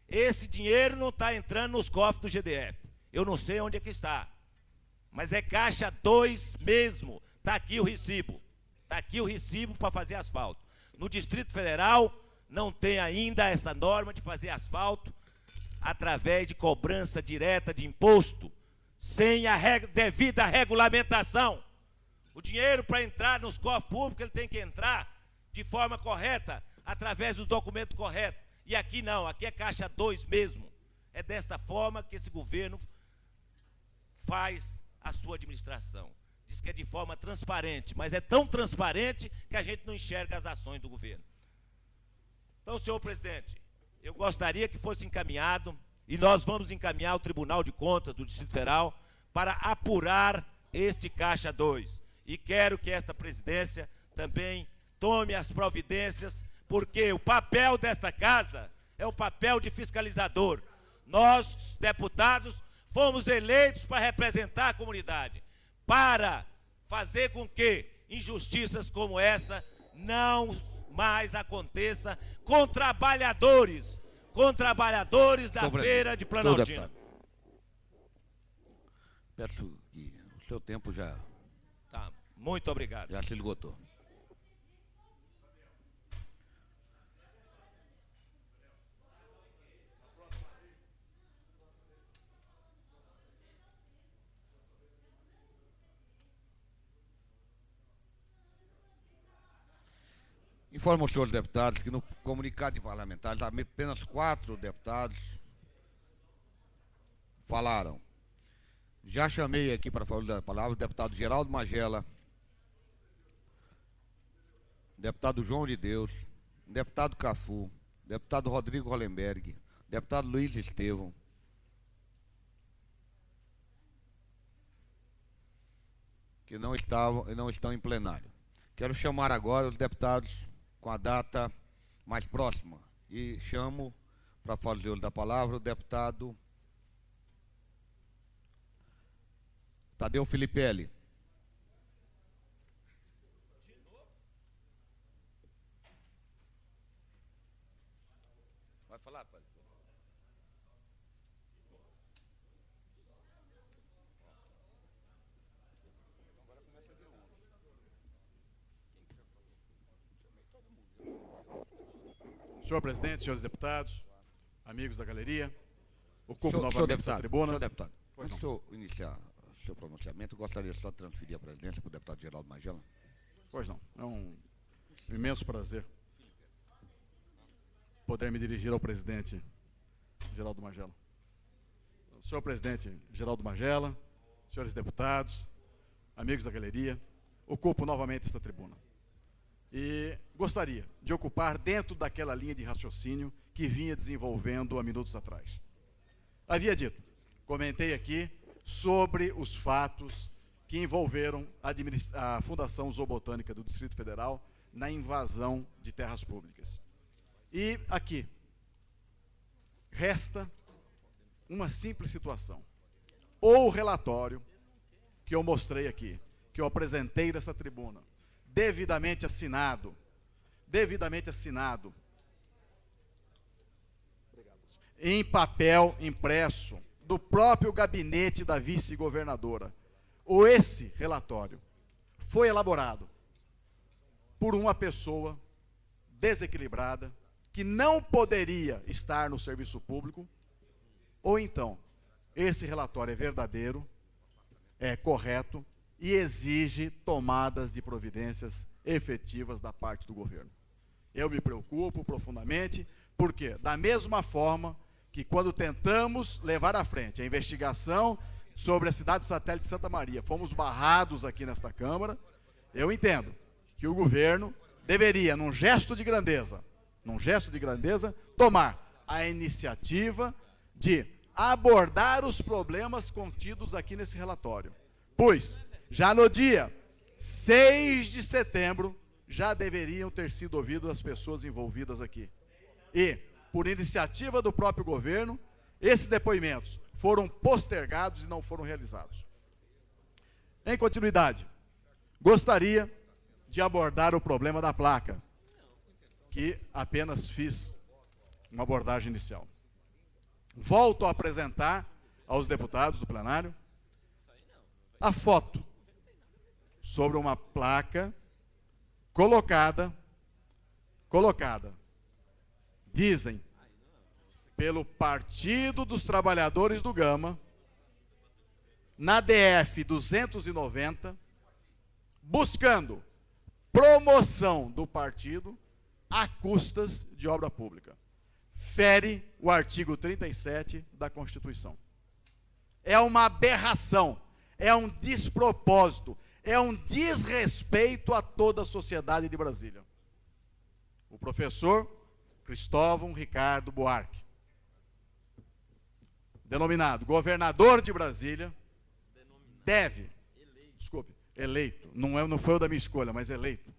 Esse dinheiro não está entrando nos cofres do GDF, eu não sei onde é que está, mas é caixa 2 mesmo. Está aqui o recibo, está aqui o recibo para fazer asfalto. No Distrito Federal não tem ainda essa norma de fazer asfalto através de cobrança direta de imposto, sem a devida regulamentação. O dinheiro para entrar nos cofres públicos, ele tem que entrar de forma correta, através dos documentos corretos. E aqui não, aqui é caixa 2 mesmo. É desta forma que esse governo faz a sua administração. Diz que é de forma transparente, mas é tão transparente que a gente não enxerga as ações do governo. Então, senhor presidente, eu gostaria que fosse encaminhado, e nós vamos encaminhar ao Tribunal de Contas do Distrito Federal para apurar este caixa 2. E quero que esta presidência também tome as providências, porque o papel desta casa é o papel de fiscalizador. Nós, deputados, fomos eleitos para representar a comunidade, para fazer com que injustiças como essa não mais aconteça com trabalhadores da feira de Planaltina. Peço que o seu tempo já... Tá, muito obrigado. Já se esgotou. Informo aos senhores deputados que no comunicado de parlamentares apenas 4 deputados falaram. Já chamei aqui para falar da palavra o deputado Geraldo Magela, deputado João de Deus, deputado Cafu, deputado Rodrigo Hollenberg, deputado Luiz que não estão em plenário. Quero chamar agora os deputados com a data mais próxima. E chamo, para fazer uso da palavra, o deputado Tadeu Filipelli. Vai falar, pai? Senhor presidente, senhores deputados, amigos da galeria, ocupo novamente Senhor deputado, essa tribuna. senhor deputado, Pois antes não. de eu iniciar o seu pronunciamento, eu gostaria só de transferir a presidência para o deputado Geraldo Magela. Pois não, é um imenso prazer poder me dirigir ao presidente Geraldo Magela. Senhor presidente Geraldo Magela, senhores deputados, amigos da galeria, ocupo novamente essa tribuna. E gostaria de ocupar dentro daquela linha de raciocínio que vinha desenvolvendo há minutos atrás. Havia dito, comentei aqui sobre os fatos que envolveram a Fundação Zoobotânica do Distrito Federal na invasão de terras públicas. E aqui resta uma simples situação. Ou o relatório que eu mostrei aqui, que eu apresentei dessa tribuna, devidamente assinado, em papel impresso, do próprio gabinete da vice-governadora, ou esse relatório foi elaborado por uma pessoa desequilibrada, que não poderia estar no serviço público, ou então, esse relatório é verdadeiro, é correto, e exige tomadas de providências efetivas da parte do governo. Eu me preocupo profundamente, porque, da mesma forma que quando tentamos levar à frente a investigação sobre a cidade satélite de Santa Maria, fomos barrados aqui nesta Câmara, eu entendo que o governo deveria, num gesto de grandeza, tomar a iniciativa de abordar os problemas contidos aqui nesse relatório. Pois, já no dia 6 de setembro, já deveriam ter sido ouvidas as pessoas envolvidas aqui. E, por iniciativa do próprio governo, esses depoimentos foram postergados e não foram realizados. Em continuidade, gostaria de abordar o problema da placa, que apenas fiz uma abordagem inicial. Volto a apresentar aos deputados do plenário a foto sobre uma placa colocada, dizem, pelo Partido dos Trabalhadores do Gama, na DF 290, buscando promoção do partido a custas de obra pública. Fere o artigo 37 da Constituição. É uma aberração, é um despropósito, é um desrespeito a toda a sociedade de Brasília. O professor Cristóvão Ricardo Buarque, denominado governador de Brasília, eleito, não foi o da minha escolha, mas eleito,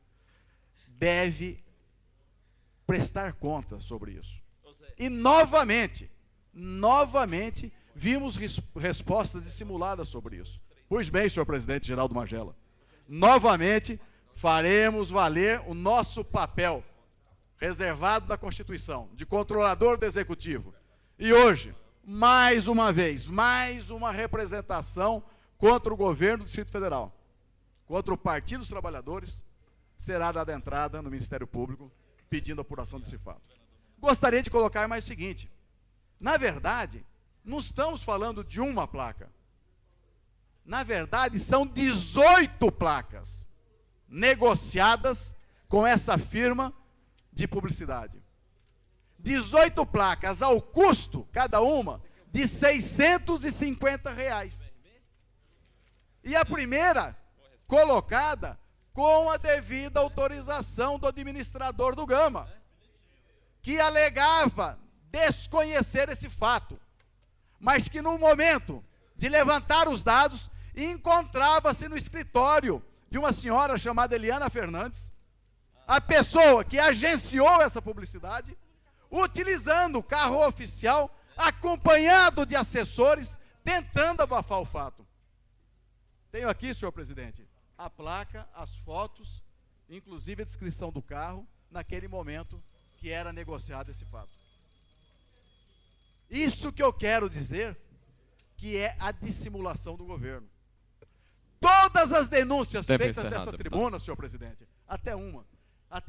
deve prestar conta sobre isso. E novamente, vimos respostas dissimuladas sobre isso. Pois bem, senhor presidente Geraldo Magela, novamente faremos valer o nosso papel reservado da Constituição, de controlador do Executivo. E hoje, mais uma vez, mais uma representação contra o governo do Distrito Federal, contra o Partido dos Trabalhadores, será dada entrada no Ministério Público pedindo apuração desse fato. Gostaria de colocar mais o seguinte: na verdade, não estamos falando de uma placa. Na verdade, são 18 placas negociadas com essa firma de publicidade. 18 placas ao custo, cada uma, de R$650. E a primeira colocada com a devida autorização do administrador do Gama, que alegava desconhecer esse fato, mas que no momento de levantar os dados, e encontrava-se no escritório de uma senhora chamada Eliana Fernandes, a pessoa que agenciou essa publicidade, utilizando o carro oficial, acompanhado de assessores, tentando abafar o fato. Tenho aqui, senhor presidente, a placa, as fotos, inclusive a descrição do carro, naquele momento que era negociado esse fato. Isso que eu quero dizer que é a dissimulação do governo. Todas as denúncias feitas dessa tribuna, senhor presidente, até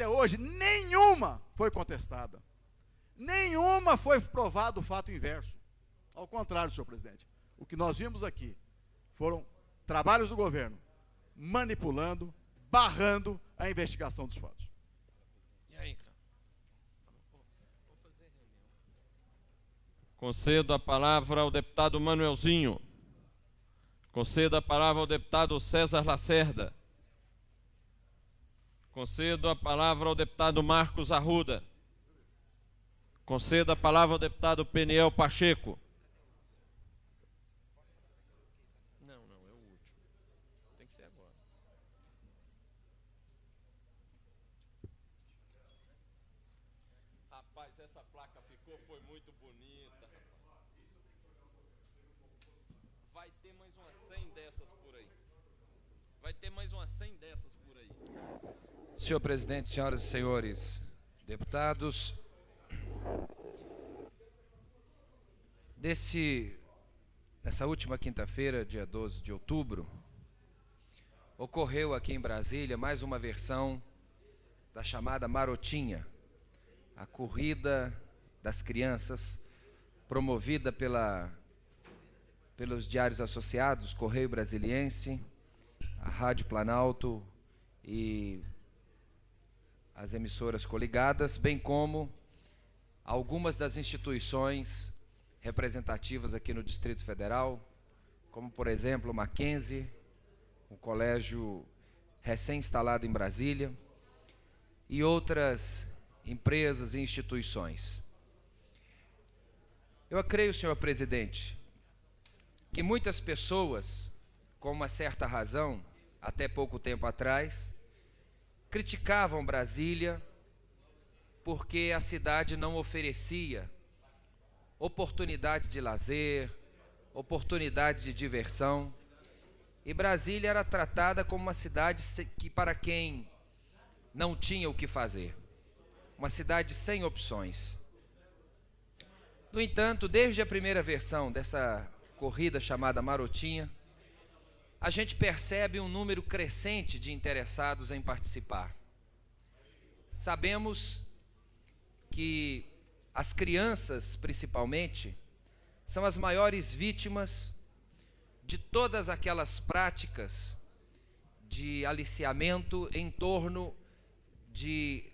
hoje, nenhuma foi contestada. Nenhuma foi provado o fato inverso. Ao contrário, senhor presidente, o que nós vimos aqui foram trabalhos do governo manipulando, barrando a investigação dos fatos. E aí, cara? Concedo a palavra ao deputado Manuelzinho. Concedo a palavra ao deputado César Lacerda. Concedo a palavra ao deputado Marcos Arruda. Concedo a palavra ao deputado Peniel Pacheco. Não, é o último. Tem que ser agora. Rapaz, essa placa foi muito bonita. Vai ter mais umas 100 dessas por aí. Senhor presidente, senhoras e senhores deputados, nessa última quinta-feira, dia 12 de outubro, ocorreu aqui em Brasília mais uma versão da chamada Marotinha, a corrida das crianças, promovida pelos diários associados, Correio Brasiliense, a Rádio Planalto e as emissoras coligadas, bem como algumas das instituições representativas aqui no Distrito Federal, como, por exemplo, o Mackenzie, um colégio recém-instalado em Brasília, e outras empresas e instituições. Eu creio, senhor presidente, que muitas pessoas, com uma certa razão, até pouco tempo atrás, criticavam Brasília porque a cidade não oferecia oportunidade de lazer, oportunidade de diversão, e Brasília era tratada como uma cidade que, para quem não tinha o que fazer, uma cidade sem opções. No entanto, desde a primeira versão dessa corrida chamada Marotinha, a gente percebe um número crescente de interessados em participar. Sabemos que as crianças, principalmente, são as maiores vítimas de todas aquelas práticas de aliciamento em torno de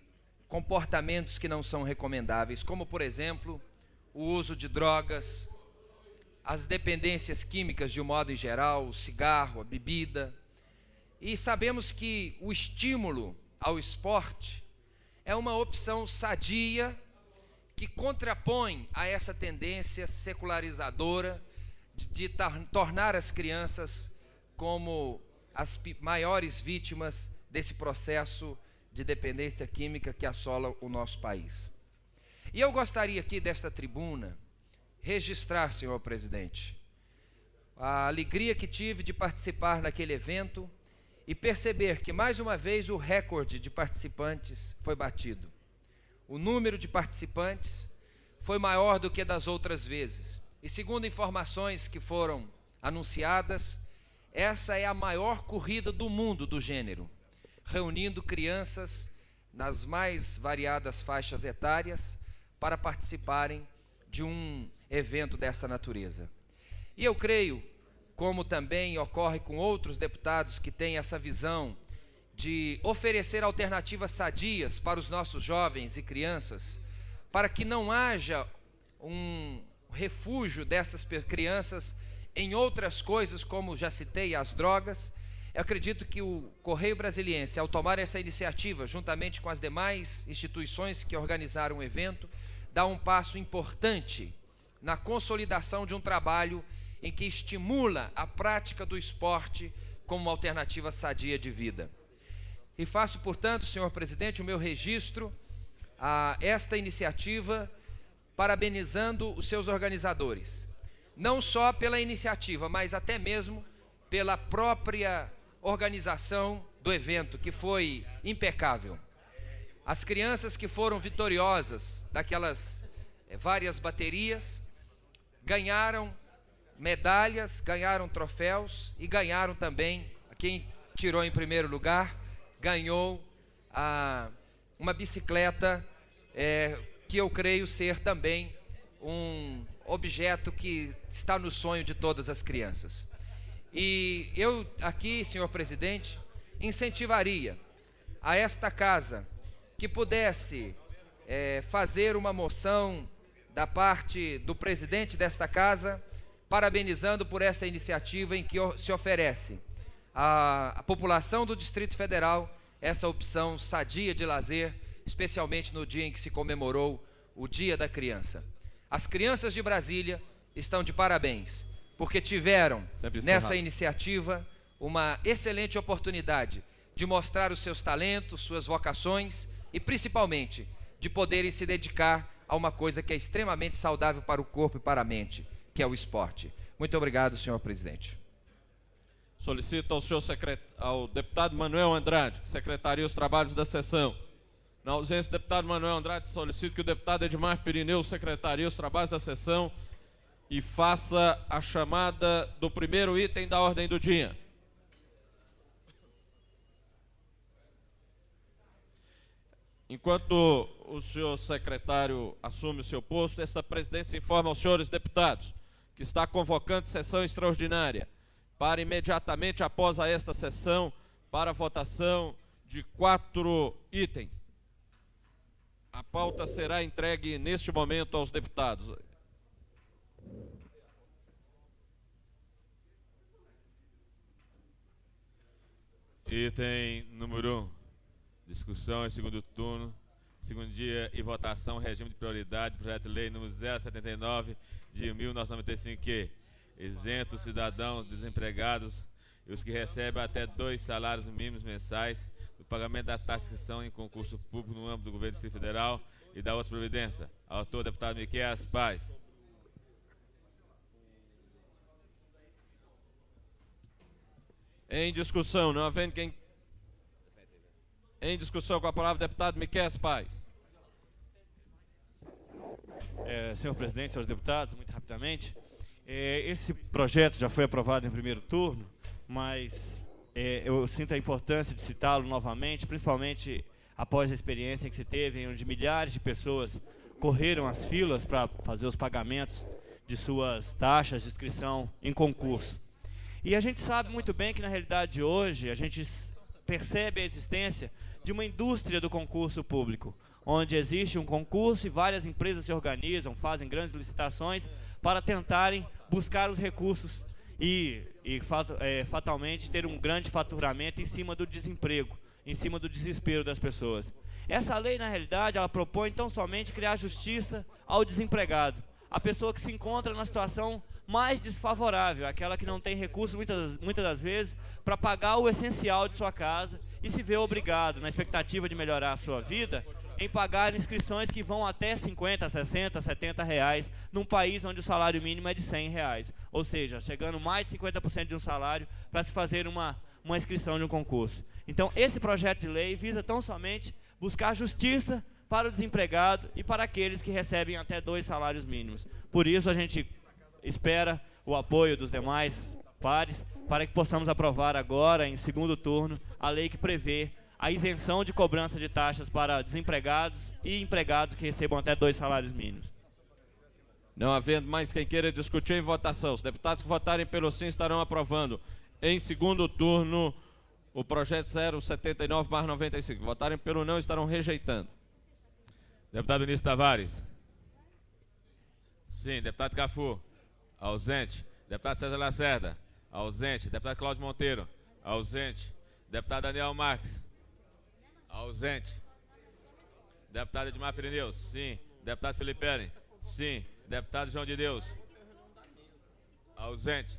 comportamentos que não são recomendáveis, como, por exemplo, o uso de drogas, as dependências químicas de um modo em geral, o cigarro, a bebida. E sabemos que o estímulo ao esporte é uma opção sadia que contrapõe a essa tendência secularizadora de tornar as crianças como as maiores vítimas desse processo de dependência química que assola o nosso país. E eu gostaria aqui desta tribuna registrar, senhor presidente, a alegria que tive de participar naquele evento e perceber que mais uma vez o recorde de participantes foi batido. O número de participantes foi maior do que das outras vezes. E segundo informações que foram anunciadas, essa é a maior corrida do mundo do gênero, reunindo crianças nas mais variadas faixas etárias para participarem de um evento desta natureza. E eu creio, como também ocorre com outros deputados que têm essa visão de oferecer alternativas sadias para os nossos jovens e crianças, para que não haja um refúgio dessas crianças em outras coisas, como já citei, as drogas. Eu acredito que o Correio Brasiliense, ao tomar essa iniciativa, juntamente com as demais instituições que organizaram o evento, dá um passo importante na consolidação de um trabalho em que estimula a prática do esporte como uma alternativa sadia de vida. E faço, portanto, senhor presidente, o meu registro a esta iniciativa, parabenizando os seus organizadores, não só pela iniciativa, mas até mesmo pela própria organização do evento, que foi impecável. As crianças que foram vitoriosas daquelas várias baterias ganharam medalhas, ganharam troféus e ganharam também, quem tirou em primeiro lugar, ganhou uma bicicleta que eu creio ser também um objeto que está no sonho de todas as crianças. E eu aqui, senhor presidente, incentivaria a esta casa que pudesse fazer uma moção da parte do presidente desta casa, parabenizando por esta iniciativa em que se oferece à população do Distrito Federal essa opção sadia de lazer, especialmente no dia em que se comemorou o Dia da Criança. As crianças de Brasília estão de parabéns, porque tiveram nessa iniciativa uma excelente oportunidade de mostrar os seus talentos, suas vocações e principalmente de poderem se dedicar a uma coisa que é extremamente saudável para o corpo e para a mente, que é o esporte. Muito obrigado, senhor presidente. Solicito ao deputado Manuel Andrade, que secretaria os trabalhos da sessão. Na ausência do deputado Manuel Andrade, solicito que o deputado Edmar Pirineu secretaria os trabalhos da sessão e faça a chamada do primeiro item da ordem do dia. Enquanto o senhor secretário assume o seu posto, esta presidência informa aos senhores deputados que está convocando sessão extraordinária para imediatamente após esta sessão para a votação de 4 itens. A pauta será entregue neste momento aos deputados. Item número 1. Discussão em segundo turno, segundo dia e votação, regime de prioridade, projeto de lei número 079 de 1995, que isenta os cidadãos desempregados e os que recebem até 2 salários mínimos mensais do pagamento da taxa de inscrição em concurso público no âmbito do governo do Distrito Federal e da outra providência. Autor, deputado Miquel Paz. Em discussão, não havendo quem... Em discussão, com a palavra, deputado Miquel Paz. Senhor presidente, senhores deputados, muito rapidamente, esse projeto já foi aprovado em primeiro turno, mas eu sinto a importância de citá-lo novamente, principalmente após a experiência que se teve, onde milhares de pessoas correram as filas para fazer os pagamentos de suas taxas de inscrição em concurso. E a gente sabe muito bem que, na realidade de hoje, a gente percebe a existência de uma indústria do concurso público, onde existe um concurso e várias empresas se organizam, fazem grandes licitações para tentarem buscar os recursos e fatalmente ter um grande faturamento em cima do desemprego, em cima do desespero das pessoas. Essa lei, na realidade, ela propõe tão somente criar justiça ao desempregado, a pessoa que se encontra na situação mais desfavorável, aquela que não tem recursos muitas das vezes para pagar o essencial de sua casa e se vê obrigado, na expectativa de melhorar a sua vida, em pagar inscrições que vão até 50, 60, 70 reais num país onde o salário mínimo é de 100 reais. Ou seja, chegando mais de 50% de um salário para se fazer uma inscrição de um concurso. Então, esse projeto de lei visa tão somente buscar justiça para o desempregado e para aqueles que recebem até 2 salários mínimos. Por isso, a gente espera o apoio dos demais pares para que possamos aprovar agora, em segundo turno, a lei que prevê a isenção de cobrança de taxas para desempregados e empregados que recebam até 2 salários mínimos. Não havendo mais quem queira discutir em votação, os deputados que votarem pelo sim estarão aprovando em segundo turno o projeto 079/95. Votarem pelo não estarão rejeitando. Deputado Vinícius Tavares. Sim. Deputado Cafu. Ausente. Deputado César Lacerda. Ausente. Deputado Cláudio Monteiro. Ausente. Deputado Daniel Marques. Ausente. Deputado Edmar Pirineu. Sim. Deputado Felipe Ellen. Sim. Deputado João de Deus. Ausente.